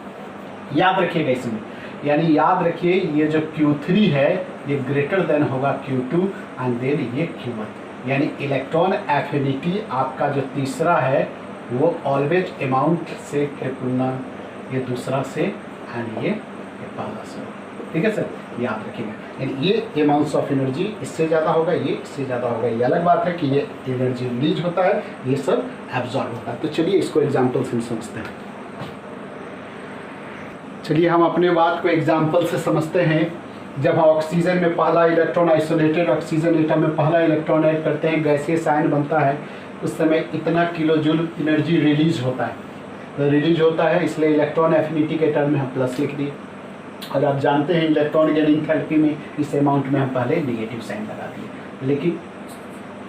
याद रखिएगा इसमें, यानी याद रखिए ये जो Q3 है ये ग्रेटर देन होगा Q2 एंड देन ये Q1, यानी इलेक्ट्रॉन एफिनिटी आपका जो तीसरा है वो ऑलवेज अमाउंट से के तुलना ये दूसरा से एंड ये पहला से, ठीक है सर, याद रखिएगा। यानी ये अमाउंट्स ऑफ एनर्जी इससे ज़्यादा होगा, ये इससे ज़्यादा होगा। ये अलग बात है कि ये एनर्जी रिलीज होता है, ये सब एब्जॉर्ब होता है। तो चलिए इसको एग्जाम्पल से समझते हैं। चलिए हम अपने बात को एग्जाम्पल से समझते हैं। जब हम ऑक्सीजन में पहला इलेक्ट्रॉन, आइसोलेटेड ऑक्सीजन एटम में पहला इलेक्ट्रॉन ऐड करते हैं, गैसीय आयन बनता है, उस समय इतना किलोजूल एनर्जी रिलीज होता है, तो रिलीज होता है, इसलिए इलेक्ट्रॉन एफिनिटी के टर्म में हम प्लस लिख दिए। और आप जानते हैं इलेक्ट्रॉन गेन एंथैल्पी में इस अमाउंट में हम पहले नेगेटिव साइन लगा दिए, लेकिन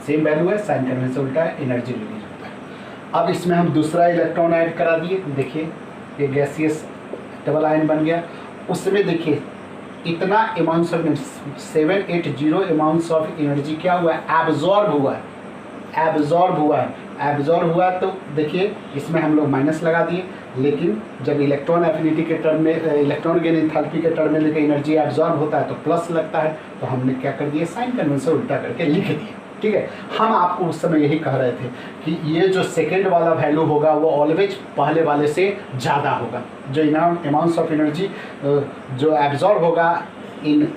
सेम वैल्यू है, साइन कन्वेंशन उल्टा है, एनर्जी रिलीज होता है। अब इसमें हम दूसरा इलेक्ट्रॉन ऐड करा दिए, देखिए ये गैसियस डबल आयन बन गया। उसमें देखिए इतना amounts of 780 amounts of energy क्या हुआ है, एब्जॉर्ब हुआ है। तो देखिए इसमें हम लोग माइनस लगा दिए, लेकिन जब इलेक्ट्रॉन एफिनिटी के टर्म में, इलेक्ट्रॉन गेन एंथैल्पी के टर्म में लेकर एनर्जी एब्जॉर्ब होता है तो प्लस लगता है, तो हमने क्या कर दिया, साइन कन्वेंशन उल्टा करके लिख दिया, ठीक है। हम आपको उस समय यही कह रहे थे कि ये जो सेकेंड वाला वैल्यू होगा वो ऑलवेज पहले वाले से ज़्यादा होगा। जो अमाउंट्स ऑफ एनर्जी जो एब्जॉर्ब होगा in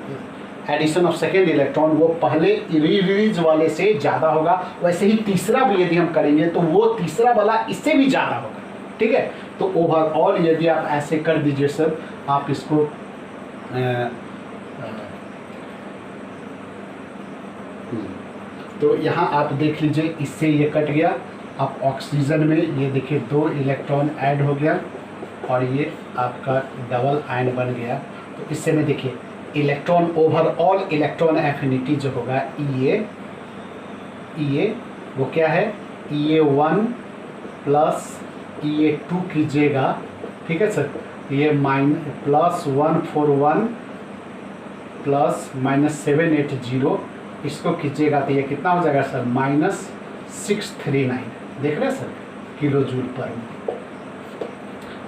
addition of second electron वो पहले रिलीज वाले से ज़्यादा होगा। वैसे ही तीसरा भी यदि हम करेंगे तो वो तीसरा वाला इससे भी ज़्यादा होगा, ठीक है। तो ओवरऑल यदि आप ऐसे कर दीजिए सर, आप इसको तो यहाँ आप देख लीजिए, इससे ये कट गया। अब ऑक्सीजन में ये देखिए 2 इलेक्ट्रॉन ऐड हो गया और ये आपका डबल आयन बन गया। तो इससे में देखिए इलेक्ट्रॉन, ओवरऑल इलेक्ट्रॉन एफिनिटी जो होगा EA वो क्या है, EA1 प्लस EA2 कीजिएगा, ठीक है सर। ये +141 प्लस -780 इसको कीजिएगा तो ये कितना हो जाएगा सर, -639, देख रहे हैं सर, किलो जूल पर।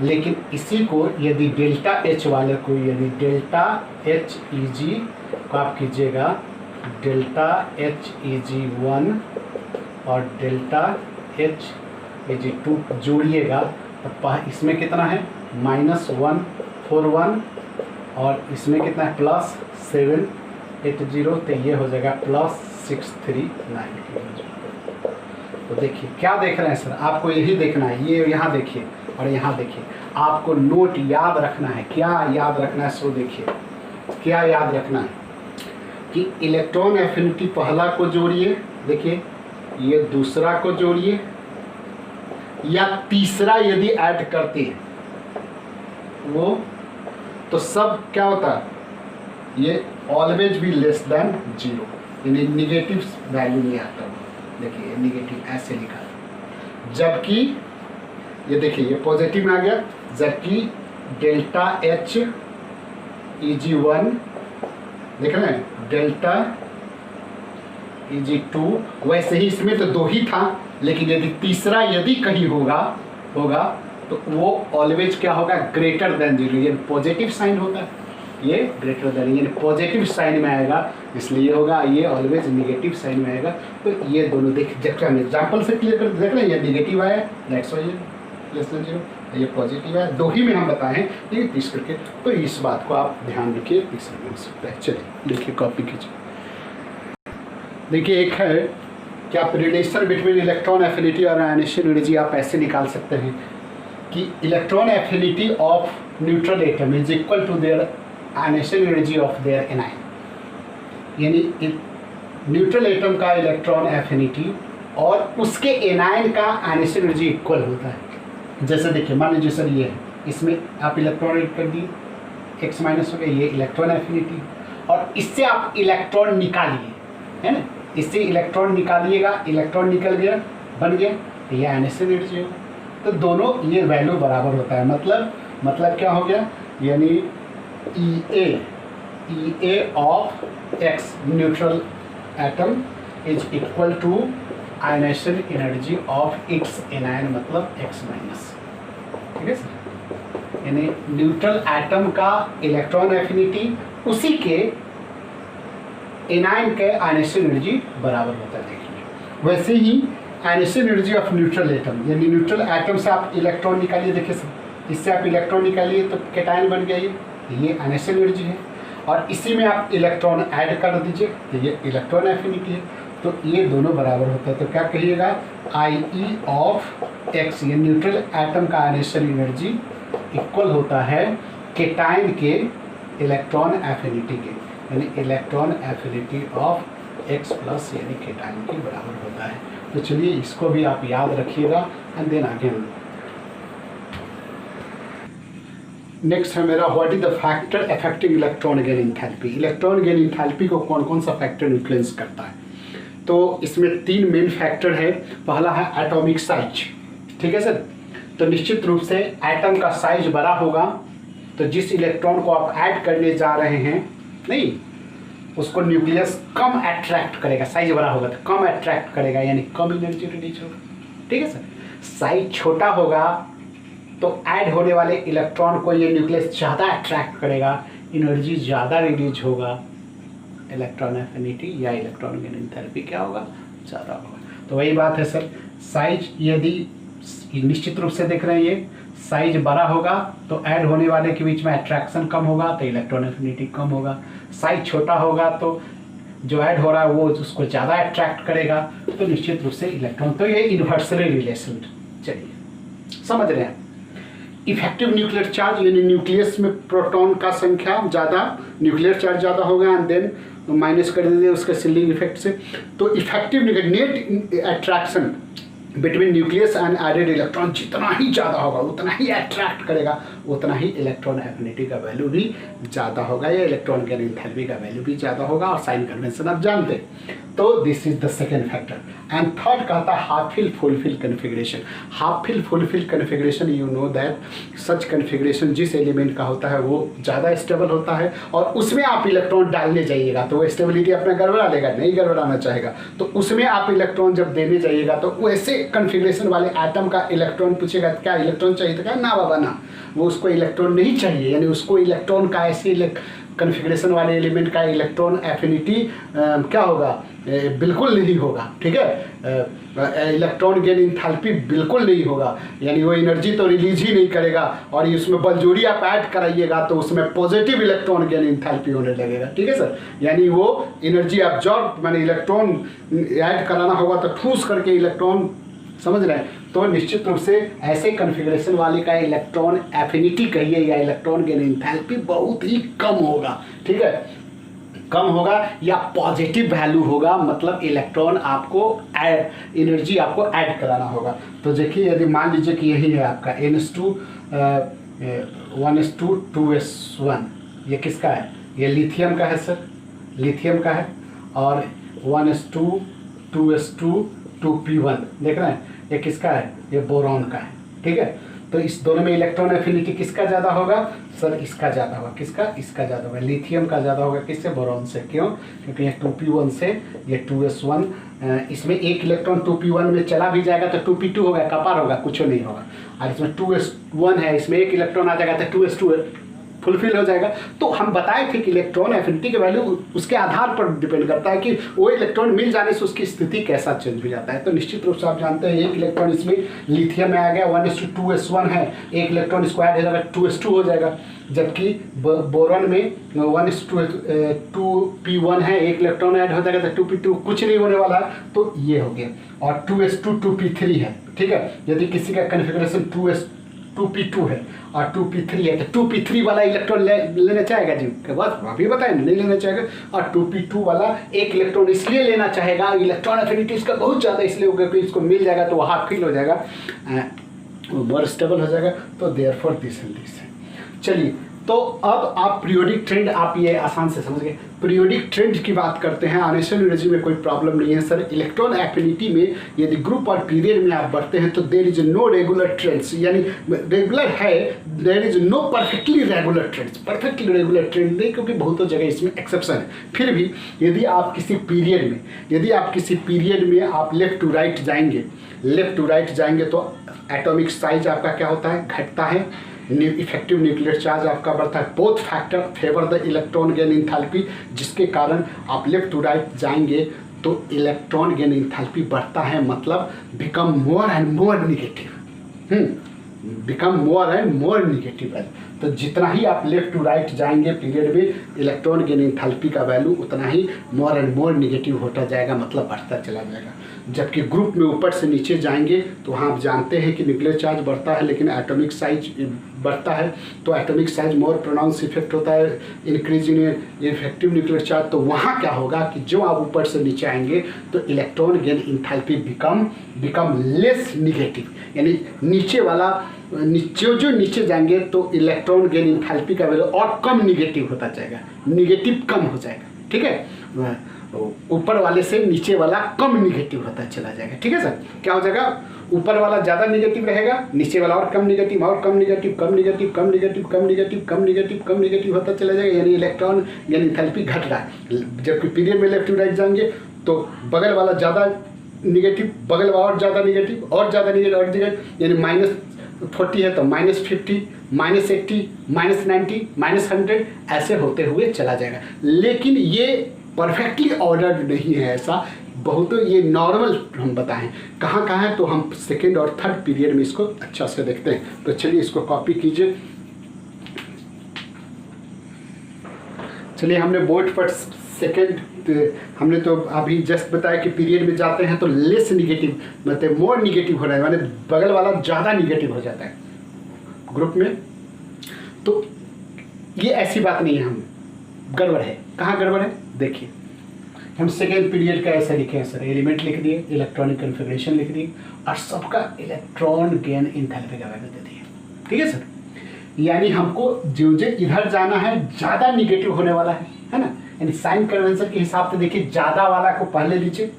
लेकिन इसी को यदि डेल्टा H वाले को, यदि डेल्टा HEG को आप कीजिएगा, डेल्टा HEG1 और डेल्टा एच Ag2 जोड़िएगा तो इसमें कितना है -141 और इसमें कितना है +780, तो ये हो जाएगा +639। तो देखिए क्या देख रहे हैं सर, आपको यही देखना है, ये यहाँ देखिए और यहाँ देखिए, आपको नोट याद रखना है। क्या याद रखना है सो देखिए, क्या याद रखना है कि इलेक्ट्रॉन एफिनिटी पहला को जोड़िए, देखिए ये दूसरा को जोड़िए, या तीसरा यदि ऐड करते हैं वो, तो सब क्या होता है, ये ऑलवेज भी लेस देन 0, यानी निगेटिव वैल्यू नहीं आता। देखिए निगेटिव ऐसे लिखा है, जबकि ये देखिए ये पॉजिटिव में आ गया, जबकि डेल्टा एच Eg1 देख रहे हैं, डेल्टा Eg2, वैसे ही इसमें तो 2 ही था, लेकिन यदि तीसरा यदि कहीं होगा तो वो ऑलवेज क्या होगा, ग्रेटर देन 0, ये पॉजिटिव साइन होगा, ये ग्रेटर देन यानी पॉजिटिव साइन में आएगा, इसलिए होगा, ये ऑलवेज निगेटिव साइन में आएगा। तो ये दोनों देखिए हम एग्जाम्पल से क्लियर कर देख रहे हैं, ये निगेटिव आया, दैट्स वाई ये लेस देन 0, ये पॉजिटिव है, 2 ही में हम बताए हैं, लेकिन तीसरे के, तो इस बात को आप ध्यान रखिए, तीसरे में हो सकता है। चलिए देखिए कॉपी कीजिए, देखिए एक है कि आप रिलेशन बिटवीन इलेक्ट्रॉन एफिनिटी और आयनेशन एनर्जी आप ऐसे निकाल सकते हैं कि electron affinity of neutral atom is equal to their ionisation energy of their anion, यानी न्यूट्रल एटम का इलेक्ट्रॉन एफिनिटी और उसके एनायन का आयनेशन एनर्जी इक्वल होता है। जैसे देखिए मान लीजिए सर ये है, इसमें आप इलेक्ट्रॉन ऐड कर दिए, x माइनस हो गया, ये इलेक्ट्रॉन एफिनिटी, और इससे आप इलेक्ट्रॉन निकालिए, है ना, इससे इलेक्ट्रॉन निकालिएगा, इलेक्ट्रॉन निकल गया, बन गया, तो ये आयनेशन एनर्जी होगा। तो दोनों ये वैल्यू बराबर होता है, मतलब क्या हो गया, यानी E A of x neutral atom is equal to ionisation energy of its anion, मतलब x माइनस, ठीक है सर, यानी न्यूट्रल एटम का इलेक्ट्रॉन एफिनिटी उसी के एनायन के आयनेशन एनर्जी बराबर होता है। देखिए वैसे ही ionisation energy of neutral atom, यानी न्यूट्रल एटम से आप इलेक्ट्रॉन निकालिए, देखिए सर, इससे आप इलेक्ट्रॉन निकालिए तो कैटायन बन गया, ये आयनेशन एनर्जी है, और इसी में आप इलेक्ट्रॉन ऐड कर दीजिए तो ये इलेक्ट्रॉन एफिनिटी है, तो ये दोनों बराबर होता है। तो क्या कहिएगा, IE ऑफ x, ये न्यूट्रल एटम का आयनेशन एनर्जी इक्वल होता है कैटायन के इलेक्ट्रॉन एफिनिटी के, यानी electron affinity of x plus यानी कैटायन के बराबर होता है। तो चलिए इसको भी आप याद रखिएगा, एंड देन आगे नेक्स्ट है मेरा what is the factor affecting electron gain enthalpy. Electron gain enthalpy को कौन कौन सा फैक्टर इन्फ्लुएंस करता है, तो इसमें 3 मेन फैक्टर है। पहला है एटॉमिक साइज, ठीक है सर, तो निश्चित रूप से एटम का साइज बड़ा होगा तो जिस इलेक्ट्रॉन को आप ऐड करने जा रहे हैं नहीं, उसको न्यूक्लियस कम अट्रैक्ट करेगा, साइज बड़ा होगा तो कम अट्रैक्ट करेगा, यानी कम एनर्जी रिलीज होगा, ठीक है सर। साइज छोटा होगा तो ऐड होने वाले इलेक्ट्रॉन को ये न्यूक्लियस ज़्यादा अट्रैक्ट करेगा, एनर्जी ज़्यादा रिलीज होगा, इलेक्ट्रॉन एफिनिटी या इलेक्ट्रॉन गेन एंथैल्पी क्या होगा, ज़्यादा होगा। तो वही बात है सर, साइज यदि निश्चित रूप से देख रहे हैं, ये साइज बड़ा होगा तो ऐड होने वाले के बीच में अट्रैक्शन कम होगा तो इलेक्ट्रॉन एफिनिटी कम होगा, साइज छोटा होगा तो जो ऐड हो रहा है वो उसको ज़्यादा अट्रैक्ट करेगा, तो निश्चित रूप से इलेक्ट्रॉन, तो ये इन्वर्सली रिलेशन। चलिए समझ रहे हैं। इफेक्टिव न्यूक्लियर चार्ज, यानी न्यूक्लियस में प्रोटॉन का संख्या ज़्यादा, न्यूक्लियर चार्ज ज़्यादा होगा, एंड देन माइनस कर दीजिए उसके सिलिंग इफेक्ट से, तो effective net attraction between nucleus and added electron जितना ही ज़्यादा होगा उतना ही अट्रैक्ट करेगा, उतना ही इलेक्ट्रॉन एफिनिटी का वैल्यू भी ज़्यादा होगा, या इलेक्ट्रॉन गेन एंथैल्पी का वैल्यू भी ज़्यादा होगा, और साइन कन्वेंशन आप जानते हैं। तो this is the second factor. And third कहता है half fill fulfill configuration. Half fill fulfill configuration, you know that such configuration जिस एलिमेंट का होता है वो ज़्यादा स्टेबल होता है, और उसमें आप इलेक्ट्रॉन डालने जाइएगा तो वो स्टेबिलिटी अपना गड़बड़ा लेगा, नहीं गड़बड़ाना चाहेगा, तो उसमें आप इलेक्ट्रॉन जब देने जाइएगा तो वैसे कन्फिग्रेशन वाले एटम का इलेक्ट्रॉन पूछेगा क्या इलेक्ट्रॉन चाहिए, तो क्या ना बाबा ना, वो उसको इलेक्ट्रॉन नहीं चाहिए, यानी उसको इलेक्ट्रॉन का ऐसे कॉन्फ़िगरेशन वाले एलिमेंट का इलेक्ट्रॉन एफिनिटी क्या होगा, बिल्कुल नहीं होगा, ठीक है। इलेक्ट्रॉन गेन इंथैल्पी बिल्कुल नहीं होगा, यानी वो एनर्जी तो रिलीज ही नहीं करेगा, और ये उसमें बलजोड़ी आप ऐड कराइएगा तो उसमें पॉजिटिव इलेक्ट्रॉन गेन इंथैल्पी होने लगेगा, ठीक है सर। यानी वो एनर्जी एब्जॉर्ब माने इलेक्ट्रॉन ऐड कराना होगा तो ठूस करके इलेक्ट्रॉन, समझ रहे हैं। तो निश्चित रूप से ऐसे कॉन्फ़िगरेशन वाले का इलेक्ट्रॉन एफिनिटी कहिए या इलेक्ट्रॉन गेन इंथैल्पी बहुत ही कम होगा, ठीक है, कम होगा या पॉजिटिव वैल्यू होगा, मतलब इलेक्ट्रॉन आपको एनर्जी आपको ऐड कराना होगा। तो देखिए यदि मान लीजिए कि यही है आपका N2 1s2 2s1, ये किसका है, ये लिथियम का है सर, लिथियम का है, और 1s2 2s2 2p1 देख रहे हैं, ये किसका है, ये बोरॉन का है, ठीक है। तो इस दोनों में इलेक्ट्रॉन एफिनिटी किसका ज़्यादा होगा सर, इसका ज़्यादा होगा, किसका, इसका ज़्यादा होगा, लिथियम का ज़्यादा होगा, किससे, बोरॉन से। क्यों, क्योंकि ये 2p1 से ये 2s1, इसमें एक इलेक्ट्रॉन 2p1 में चला भी जाएगा तो 2p2 होगा, कपार होगा, कुछ नहीं होगा। और इसमें 2s1 है, इसमें एक इलेक्ट्रॉन आ जाएगा तो 2s2 फुलफिल हो जाएगा। तो हम बताए थे कि इलेक्ट्रॉन एफिनिटी की वैल्यू उसके आधार पर डिपेंड करता है कि वो इलेक्ट्रॉन मिल जाने से उसकी स्थिति कैसा चेंज हो जाता है। तो निश्चित रूप से आप जानते हैं एक इलेक्ट्रॉन इसमें लिथियम में आ गया, 1s2 है, एक इलेक्ट्रॉन इसको ऐड हो जाएगा 2s2 हो जाएगा, जबकि बोरॉन में 1s2 है, एक इलेक्ट्रॉन ऐड हो जाएगा तो 2p2, कुछ नहीं होने वाला, तो ये हो गया। और 2s2 2p3 है, ठीक है, यदि किसी का कॉन्फ़िगरेशन 2p2 है और 2p3 है तो 2p3 वाला इलेक्ट्रॉन लेना चाहेगा जी, बस अभी बताएं, नहीं लेना चाहेगा। और 2p2 वाला एक इलेक्ट्रॉन इसलिए लेना चाहेगा, इलेक्ट्रॉन एफिनिटी इसका बहुत ज़्यादा इसलिए होगा कि इसको मिल जाएगा तो वहाँ फील हो जाएगा, वो मोर स्टेबल हो जाएगा। तो देयरफॉर दिस एंड दिस है। चलिए, तो अब आप पीरियोडिक ट्रेंड आप ये आसान से समझ गए। पीरियोडिक ट्रेंड की बात करते हैं, आनेशनल एनर्जी में कोई प्रॉब्लम नहीं है सर। इलेक्ट्रॉन एफिनिटी में यदि ग्रुप और पीरियड में आप बढ़ते हैं तो there is no regular trends, यानी रेगुलर है, there is no perfectly regular trends, perfectly regular trend नहीं, क्योंकि बहुत जगह इसमें एक्सेप्शन है। फिर भी यदि आप किसी पीरियड में आप लेफ्ट टू राइट जाएंगे तो एटॉमिक साइज आपका क्या होता है, घटता है, इफेक्टिव न्यूक्लियर चार्ज आपका बढ़ता है। Both factor favour the electron gain enthalpy, जिसके कारण आप लेफ्ट टू राइट जाएंगे तो इलेक्ट्रॉन गेन इंथैल्पी बढ़ता है, मतलब become more and more negative है। तो जितना ही आप लेफ्ट टू राइट जाएंगे पीरियड में, इलेक्ट्रॉन गेन इंथैल्पी का वैल्यू उतना ही मोर एंड मोर निगेटिव होता जाएगा, मतलब बढ़ता चला जाएगा। जबकि ग्रुप में ऊपर से नीचे जाएंगे तो वहाँ आप जानते हैं कि न्यूक्लियर चार्ज बढ़ता है लेकिन एटॉमिक साइज बढ़ता है, तो एटॉमिक साइज मोर प्रोनाउंस इफेक्ट होता है, increase in effective nuclear charge. तो वहाँ क्या होगा कि जो आप ऊपर से नीचे आएंगे तो electron gain enthalpy become less negative, यानी जो नीचे जाएंगे तो इलेक्ट्रॉन गेन इंथैल्पी का वैल्यू और कम निगेटिव होता जाएगा, निगेटिव कम हो जाएगा, ठीक है। ऊपर वाले से नीचे वाला कम निगेटिव होता चला जाएगा, ठीक है सर। क्या हो जाएगा, ऊपर वाला ज़्यादा निगेटिव रहेगा, नीचे वाला और कम निगेटिव होता चला जाएगा, यानी इलेक्ट्रॉन यानी इंथैल्पी घट रहा है। जबकि पीरियड में लेफ्ट टू राइट जाएंगे तो बगल वाला ज़्यादा निगेटिव, बगल वाला और ज़्यादा निगेटिव और ज़्यादा निगेटिव, यानी -40 है तो -50, -80, -90, -100 ऐसे होते हुए चला जाएगा। लेकिन ये परफेक्टली ऑर्डर्ड नहीं है, ऐसा बहुत ये नॉर्मल हम बताएं कहाँ है, तो हम सेकेंड और थर्ड पीरियड में इसको अच्छा से देखते हैं। तो चलिए इसको कॉपी कीजिए। चलिए, हमने बोर्ड पर सेकेंड हमने तो अभी जस्ट बताया कि पीरियड में जाते हैं तो लेस निगेटिव, मतलब मोर निगेटिव हो रहा है, माने बगल वाला ज़्यादा निगेटिव हो जाता है ग्रुप में। तो ये ऐसी बात नहीं है, हम गड़बड़ है। कहाँ गड़बड़ है देखिए, हम सेकेंड पीरियड का ऐसा लिखे हैं सर, एलिमेंट लिख दिए, इलेक्ट्रॉनिक कन्फिग्रेशन लिख दिए और सबका इलेक्ट्रॉन गेन इंथैल्पी का वैल्यू दे दिए, ठीक है सर। यानी हमको जो इधर जाना है ज़्यादा निगेटिव होने वाला है ना, यानी साइन कन्वेंशन के हिसाब से देखिए ज़्यादा वाला को पहले लीजिए,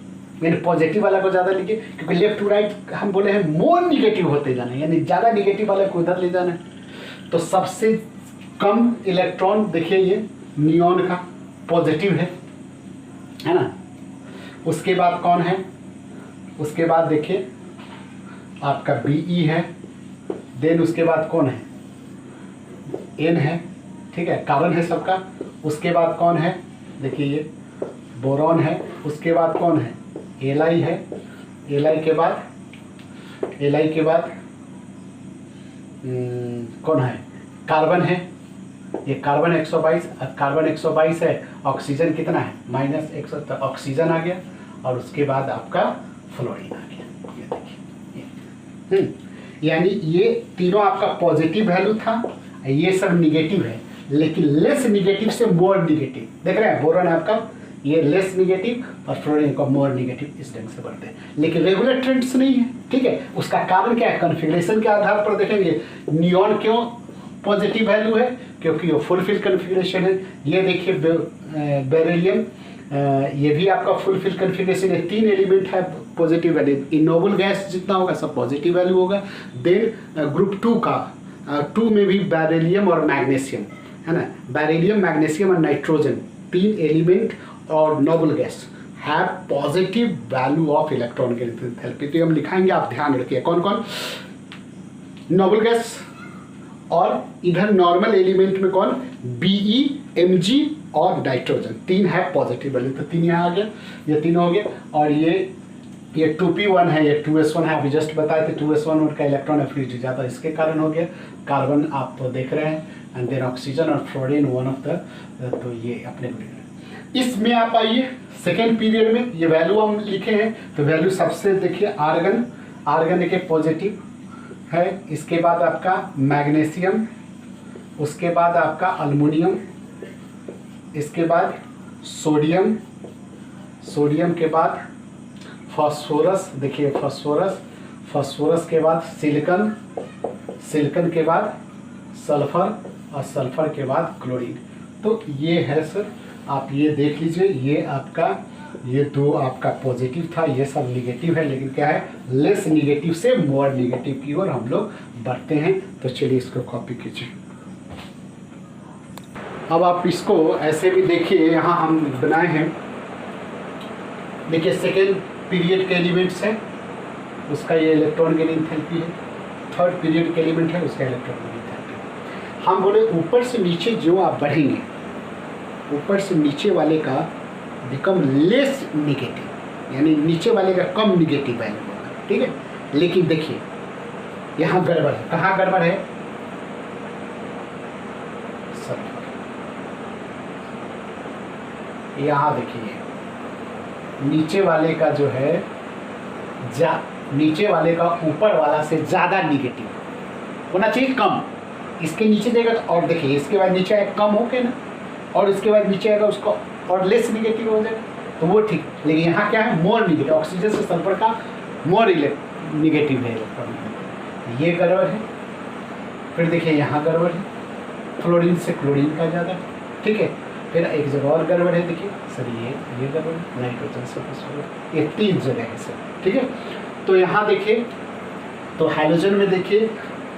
यानी पॉजिटिव वाला को ज़्यादा लीजिए, क्योंकि लेफ्ट टू राइट हम बोले हैं मोर निगेटिव होते जाना है, यानी ज़्यादा निगेटिव वाले को उधर ले जाना है। तो सबसे कम इलेक्ट्रॉन देखिए ये नियॉन का पॉजिटिव है ना। उसके बाद कौन है, उसके बाद देखिए आपका Be है, देन उसके बाद कौन है, N है, ठीक है, कार्बन है सबका। उसके बाद कौन है, देखिए ये बोरॉन है, उसके बाद कौन है, एलाई है, एलाई के बाद कौन है, कार्बन है, ये कार्बन 122, कार्बन 122 है, ऑक्सीजन कितना है -100, तो ऑक्सीजन आ गया, और उसके बाद आपका फ्लोरीन आ गया, ये देखिए। यानी ये तीनों आपका पॉजिटिव वैल्यू था, ये सब निगेटिव है, लेकिन लेस निगेटिव से मोर निगेटिव, देख रहे हैं, बोरॉन आपका ये लेस निगेटिव और फ्लोरीन का मोर निगेटिव, इस ढंग से बढ़ते हैं, लेकिन रेगुलर ट्रेंड्स नहीं है, ठीक है। उसका कारण क्या है, कॉन्फ़िगरेशन के आधार पर देखेंगे। नियॉन क्यों पॉजिटिव वैल्यू है, क्योंकि ये फुलफिल कॉन्फ़िगरेशन है। ये देखिए बेरिलियम, ये भी आपका फुलफिल कॉन्फ़िगरेशन है, 3 एलिमेंट है पॉजिटिव वैल्यू, इनोबल गैस जितना होगा सब पॉजिटिव वैल्यू होगा। देन ग्रुप 2 का 2 में भी बेरिलियम और मैग्नीशियम है ना, बेरिलियम, मैग्नीशियम और नाइट्रोजन, 3 एलिमेंट और noble guys have positive value of electron enthalpy. तो हम लिखाएंगे, आप ध्यान रखिए कौन कौन, नोबल गैस, और इधर नॉर्मल एलिमेंट में कौन, Be, Mg और नाइट्रोजन, 3 है पॉजिटिव वैल्यू, तो 3 यहाँ आ गया, ये 3 हो गया। और ये 2p1 है, ये 2s1 है, अभी जस्ट बताए थे 2s1 उनका इलेक्ट्रॉन एफिनिटी ज़्यादा, इसके कारण हो गया। कार्बन आप तो देख रहे हैं, एंड देन ऑक्सीजन और फ्लोरीन वन ऑफ द, तो ये अपने को इसमें आप आइए सेकेंड पीरियड में, ये वैल्यू हम लिखे हैं, तो वैल्यू सबसे देखिए, आर्गन देखिए पॉजिटिव है, इसके बाद आपका मैग्नीशियम, उसके बाद आपका अल्युमिनियम, इसके बाद सोडियम के बाद फास्फोरस, देखिए फास्फोरस के बाद सिलिकॉन के बाद सल्फर, और सल्फर के बाद क्लोरीन। तो ये है सर, आप ये देख लीजिए, ये आपका, ये 2 आपका पॉजिटिव था, ये सब निगेटिव है, लेकिन क्या है, लेस निगेटिव से मोर निगेटिव की ओर हम लोग बढ़ते हैं। तो चलिए इसको कॉपी कीजिए। अब आप इसको ऐसे भी देखिए, यहाँ हम बनाए हैं, देखिए सेकेंड पीरियड के एलिमेंट्स हैं, उसका ये इलेक्ट्रॉन गेन एंथैल्पी है, थर्ड पीरियड के एलिमेंट है, उसका इलेक्ट्रॉन गेन एंथैल्पी। हम बोले ऊपर से नीचे जो आप बढ़ेंगे, ऊपर से नीचे वाले का बिकम लेस निगेटिव, यानी नीचे वाले का कम निगेटिव वैल्यू होगा, ठीक है। लेकिन देखिए यहाँ गड़बड़ है, कहाँ गड़बड़ है, सल्फर, यहाँ देखिए नीचे वाले का जो है, नीचे वाले का ऊपर वाला से ज़्यादा निगेटिव होना चाहिए, कम, इसके नीचे देगा तो, और देखिए इसके बाद नीचे आएगा कम होके ना, और इसके बाद नीचे आएगा उसको और लेस निगेटिव हो जाएगा, तो वो ठीक। लेकिन यहाँ क्या है, मोर निगेटिव, ऑक्सीजन से सल्फर का मोर निगेटिव है इलेक्ट्रॉन, ये गड़बड़ है। फिर देखिए यहाँ गड़बड़ है, फ्लोरीन से क्लोरीन का ज़्यादा, ठीक है। फिर एक जगह और गड़बड़ है, देखिए सर ये गड़बड़, नाइट्रोजन से फॉस्फोरस, ये 3 जगह है सर, ठीक है। तो यहाँ देखिए, तो हाइड्रोजन में देखिए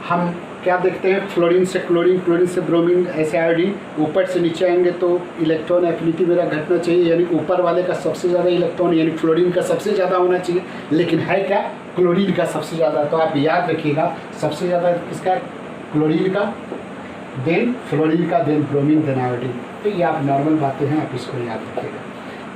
हम क्या देखते हैं, फ्लोरीन से क्लोरीन, क्लोरीन से ब्रोमीन, ऐसे आयोडीन, ऊपर से नीचे आएंगे तो इलेक्ट्रॉन एफिनिटी मेरा घटना चाहिए, यानी ऊपर वाले का सबसे ज़्यादा इलेक्ट्रॉन, यानी फ्लोरीन का सबसे ज़्यादा होना चाहिए, लेकिन है क्या, क्लोरीन का सबसे ज़्यादा। तो आप याद रखिएगा, सबसे ज़्यादा किसका, क्लोरीन का, देन फ्लोरीन का, देन ब्रोमीन, देन आयोडीन। तो ये आप नॉर्मल बातें हैं, आप इसको याद रखिएगा।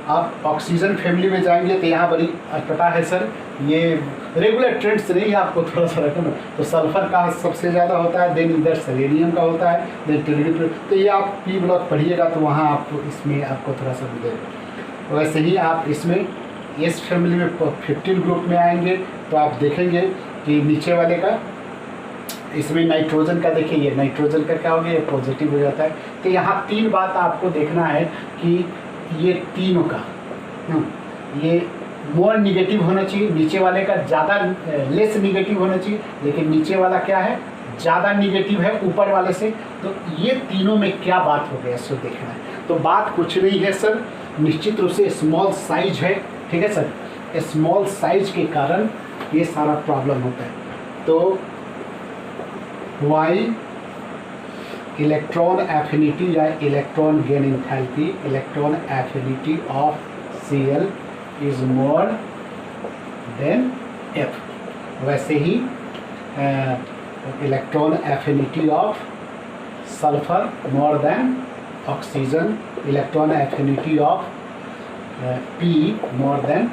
आप ऑक्सीजन फैमिली में जाएंगे तो यहाँ बड़ी पता है सर, ये रेगुलर ट्रेंड्स नहीं है, आपको थोड़ा सा रखना। तो सल्फर का सबसे ज़्यादा होता है, देन इधर सेलेनियम का होता है, देन टेरिडियम। तो ये आप पी ब्लॉक पढ़िएगा तो वहाँ आपको इसमें आपको थोड़ा सा मिलेगा। वैसे ही आप इसमें इस फैमिली में 15 ग्रुप में आएंगे तो आप देखेंगे कि नीचे वाले का, इसमें नाइट्रोजन का देखिए, ये नाइट्रोजन का क्या हो गया, ये पॉजिटिव हो जाता है। तो यहाँ 3 बात आपको देखना है कि ये तीनों का, ये मोर निगेटिव होना चाहिए, नीचे वाले का ज़्यादा लेस निगेटिव होना चाहिए, लेकिन नीचे वाला क्या है, ज़्यादा निगेटिव है ऊपर वाले से। तो ये तीनों में क्या बात हो गया, इसको देखना है। तो बात कुछ नहीं है सर, निश्चित रूप से स्मॉल साइज है, ठीक है सर। स्मॉल साइज के कारण ये सारा प्रॉब्लम होता है। तो वाई इलेक्ट्रॉन एफिनिटी या electron gain enthalpy, electron affinity of Cl is more than F। वैसे ही electron affinity of sulphur more than oxygen electron affinity of P more than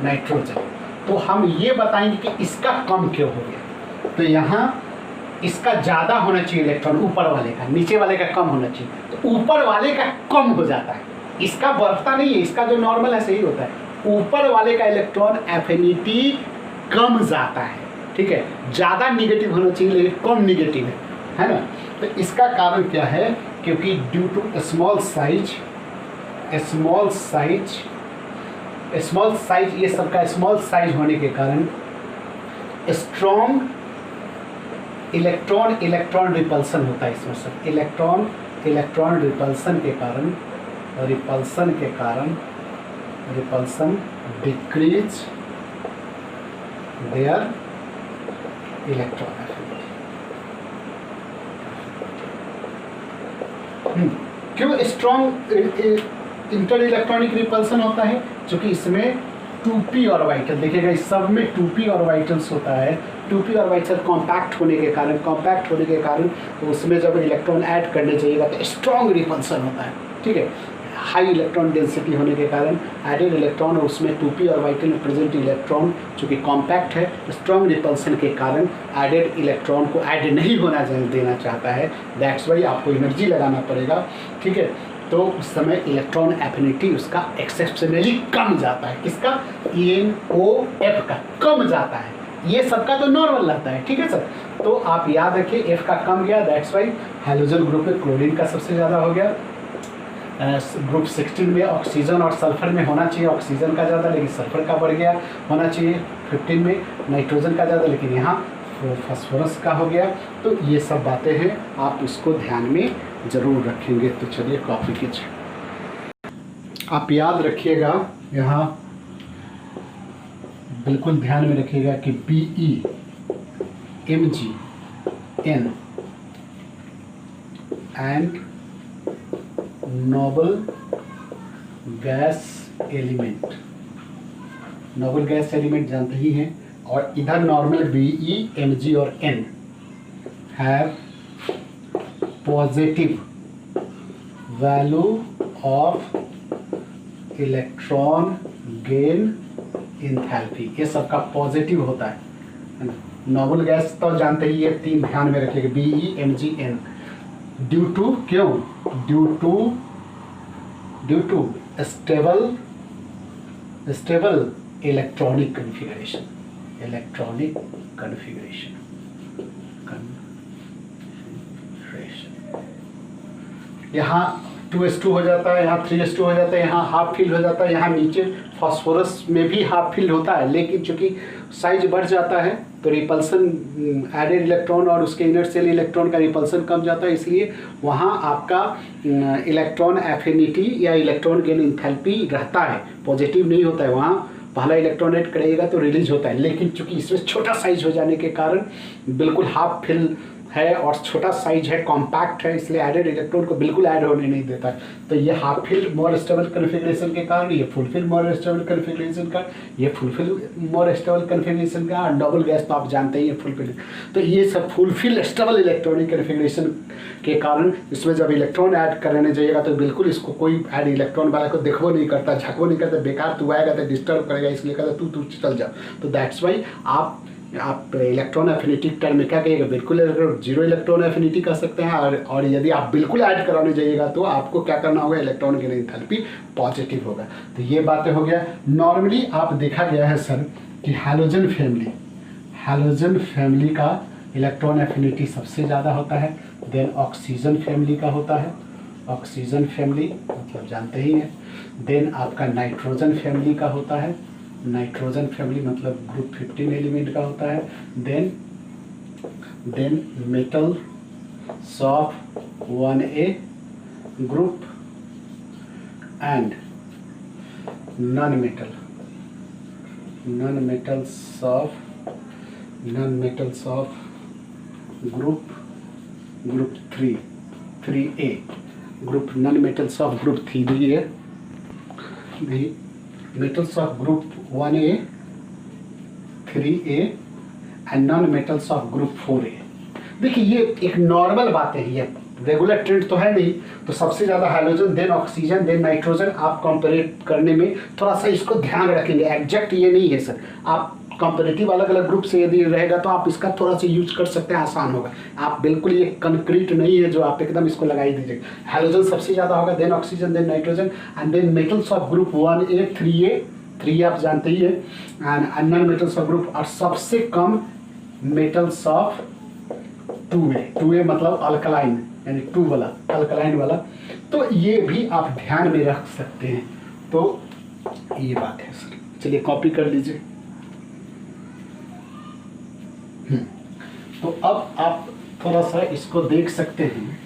nitrogen. तो हम ये बताएंगे कि इसका कम क्यों हो गया। तो यहाँ इसका ज़्यादा होना चाहिए इलेक्ट्रॉन, ऊपर वाले का, नीचे वाले का कम होना चाहिए। तो ऊपर वाले का कम हो जाता है, इसका बढ़ता नहीं है, इसका जो नॉर्मल है सही होता है। ऊपर वाले का इलेक्ट्रॉन एफिनिटी कम जाता है, ठीक है। ज़्यादा निगेटिव होना चाहिए लेकिन कम निगेटिव है ना। तो इसका कारण क्या है, क्योंकि ड्यू टू स्मॉल साइज ये सबका स्मॉल साइज होने के कारण स्ट्रॉन्ग इलेक्ट्रॉन रिपल्सन होता है इसमें सब। इलेक्ट्रॉन रिपल्सन के कारण repulsion decrease there electron affinity. क्यों स्ट्रॉन्ग इंटर इलेक्ट्रॉनिक रिपल्सन होता है? क्योंकि इसमें 2p ऑर्बिटल, देखिएगा इस सब में 2p ऑर्बिटल्स होता है। 2p ऑर्बिटल कॉम्पैक्ट होने के कारण तो उसमें जब इलेक्ट्रॉन ऐड करने चाहिएगा तो स्ट्रॉन्ग रिपल्सन होता है, ठीक है। हाई इलेक्ट्रॉन डेंसिटी होने के कारण एडेड इलेक्ट्रॉन और उसमें 2p ऑर्बिटल में प्रेजेंट इलेक्ट्रॉन चूँकि कॉम्पैक्ट है, स्ट्रॉन्ग रिपल्सन के कारण एडेड इलेक्ट्रॉन को ऐड नहीं होना देना चाहता है। दैट्स वाई आपको एनर्जी लगाना पड़ेगा, ठीक है। तो उस समय इलेक्ट्रॉन एफिनिटी उसका एक्सेप्शनली कम जाता है। किसका? NOF का कम जाता है। ये सबका तो नॉर्मल रहता है, ठीक है सर। तो आप याद रखिए F का कम गया, दैट्स वाई हैलोजन ग्रुप में क्लोरीन का सबसे ज़्यादा हो गया। ग्रुप 16 में ऑक्सीजन और सल्फर में होना चाहिए ऑक्सीजन का ज़्यादा, लेकिन सल्फर का बढ़ गया। होना चाहिए 15 में नाइट्रोजन का ज़्यादा, लेकिन यहाँ फास्फोरस का हो गया। तो ये सब बातें हैं, आप इसको ध्यान में ज़रूर रखेंगे। तो चलिए कॉपी कीजिए। आप याद रखिएगा, यहाँ बिल्कुल ध्यान में रखिएगा कि BE Mg N and noble gas element जानते ही हैं। और इधर नॉर्मल BE Mg और N have positive value of electron gain enthalpy, ये सबका पॉजिटिव होता है। नोबल गैस तो जानते ही, ये तीन ध्यान में रखिएगा BE Mg N। Due to क्यों? Due to stable electronic configuration. यहाँ 2s2 हो जाता है, यहाँ 3s2 हो जाता है, यहाँ हाफ फिल हो जाता है, यहाँ नीचे फास्फोरस में भी हाफ फिल होता है। लेकिन चूंकि साइज बढ़ जाता है तो रिपल्सन एडेड इलेक्ट्रॉन और उसके इनर सेल इलेक्ट्रॉन का रिपल्सन कम जाता है, इसलिए वहाँ आपका इलेक्ट्रॉन एफिनिटी या इलेक्ट्रॉन गेन इंथैल्पी रहता है, पॉजिटिव नहीं होता है। वहाँ पहला इलेक्ट्रॉन ऐड करेगा तो रिलीज होता है, लेकिन चूंकि इसमें छोटा साइज हो जाने के कारण बिल्कुल हाफ फिल है और छोटा साइज है, कॉम्पैक्ट है, इसलिए एडेड इलेक्ट्रॉन को बिल्कुल ऐड होने नहीं देता है। तो ये half fill more stable configuration के कारण, ये full fill more stable configuration का, ये full fill more stable configuration का, और डबल गैस तो आप जानते ही हैं फुल फिल। तो ये सब full fill stable electronic configuration के कारण इसमें जब इलेक्ट्रॉन ऐड करने जाइएगा तो बिल्कुल इसको कोई ऐड इलेक्ट्रॉन वाला को देखो नहीं करता, झकबो नहीं करता, बेकार तू आएगा तो डिस्टर्ब करेगा, इसलिए कहता तू चल जा। तो दैट्स वाई आप इलेक्ट्रॉन एफिनिटी टर्म में क्या कहिएगा, बिल्कुल जीरो इलेक्ट्रॉन एफिनिटी कर सकते हैं। और यदि आप बिल्कुल ऐड कराने जाइएगा तो आपको क्या करना होगा, इलेक्ट्रॉन गेन एंथैल्पी पॉजिटिव होगा। तो ये बातें हो गया। नॉर्मली आप देखा गया है सर कि हैलोजन फैमिली का इलेक्ट्रॉन एफिनिटी सबसे ज़्यादा होता है। देन ऑक्सीजन फैमिली का होता है, ऑक्सीजन फैमिली मतलब जानते ही हैं। देन आपका नाइट्रोजन फैमिली का होता है, नाइट्रोजन फैमिली मतलब ग्रुप 15 एलिमेंट का होता है। Then metals of 1a group and non metals of group 3a group non metals of group 3a नहीं, metals of group 1a 3a and non metals of group 4a। देखिए ये एक normal बात है, ये रेगुलर ट्रेंड तो है नहीं, तो सबसे ज़्यादा hydrogen then oxygen then nitrogen. आप कंपेरेट करने में थोड़ा सा इसको ध्यान रखेंगे, एग्जैक्ट ये नहीं है सर। आप कंपेरेटिव अलग अलग ग्रुप से यदि रहेगा तो आप इसका थोड़ा सा यूज कर सकते हैं, आसान होगा। आप बिल्कुल ये कंक्रीट नहीं है जो आप एकदम इसको लगा ही दीजिए। हाइड्रोजन सबसे ज़्यादा होगा, then oxygen then nitrogen and then metals of group 1A 3A 3 आप जानते ही है, and unknown metals of group, और सबसे कम मेटल्स ऑफ 2A मतलब अल्कलाइन, यानी 2 वाला अल्कलाइन वाला। तो ये भी आप ध्यान में रख सकते हैं। तो ये बात है सर, चलिए कॉपी कर लीजिए। तो अब आप थोड़ा सा इसको देख सकते हैं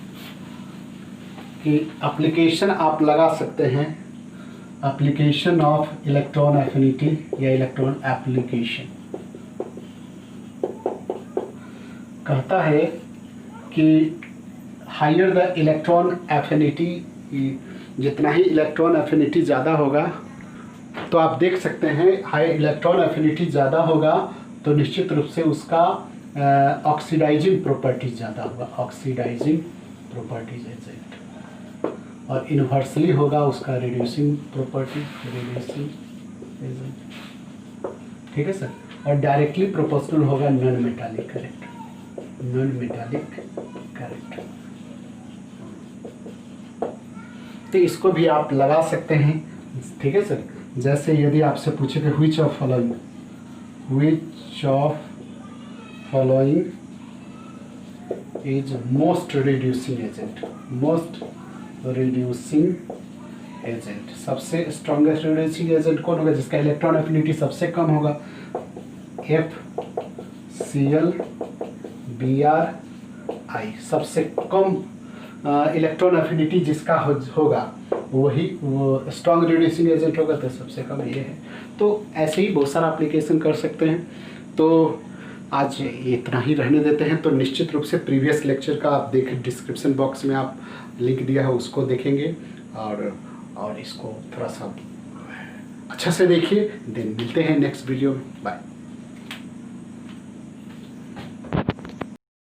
कि एप्लीकेशन आप लगा सकते हैं, एप्लीकेशन ऑफ इलेक्ट्रॉन एफिनिटी या इलेक्ट्रॉन एप्लीकेशन। कहता है कि हायर द इलेक्ट्रॉन एफिनिटी, जितना ही इलेक्ट्रॉन एफिनिटी ज़्यादा होगा, तो आप देख सकते हैं हाई इलेक्ट्रॉन एफिनिटी ज़्यादा होगा तो निश्चित रूप से उसका ऑक्सीडाइजिंग प्रॉपर्टीज ज़्यादा होगा, ऑक्सीडाइजिंग प्रॉपर्टीज एजेंट, और इन्वर्सली होगा उसका रिड्यूसिंग प्रॉपर्टी, रिड्यूसिंग एजेंट। ठीक है सर। और डायरेक्टली प्रोपोर्शनल होगा non metallic correct, non metallic correct. तो इसको भी आप लगा सकते हैं। ठीक है सर। जैसे यदि आपसे पूछे कि which of following, which of following is most reducing agent, most reducing agent, सबसे स्ट्रॉन्गेस्ट रिड्यूसिंग एजेंट कौन होगा, जिसका इलेक्ट्रॉन एफिनिटी सबसे कम होगा, FCl BrI। सबसे कम इलेक्ट्रॉन एफिनिटी जिसका होगा वही वो स्ट्रॉन्ग रिड्यूसिंग एजेंट होगा, तो सबसे कम ये है। तो ऐसे ही बहुत सारा एप्लीकेशन कर सकते हैं। तो आज इतना ही रहने देते हैं। तो निश्चित रूप से प्रीवियस लेक्चर का आप देखें, डिस्क्रिप्शन बॉक्स में आप लिंक दिया है उसको देखेंगे, और इसको थोड़ा सा अच्छा से देखिए। देन मिलते हैं नेक्स्ट वीडियो में। बाय।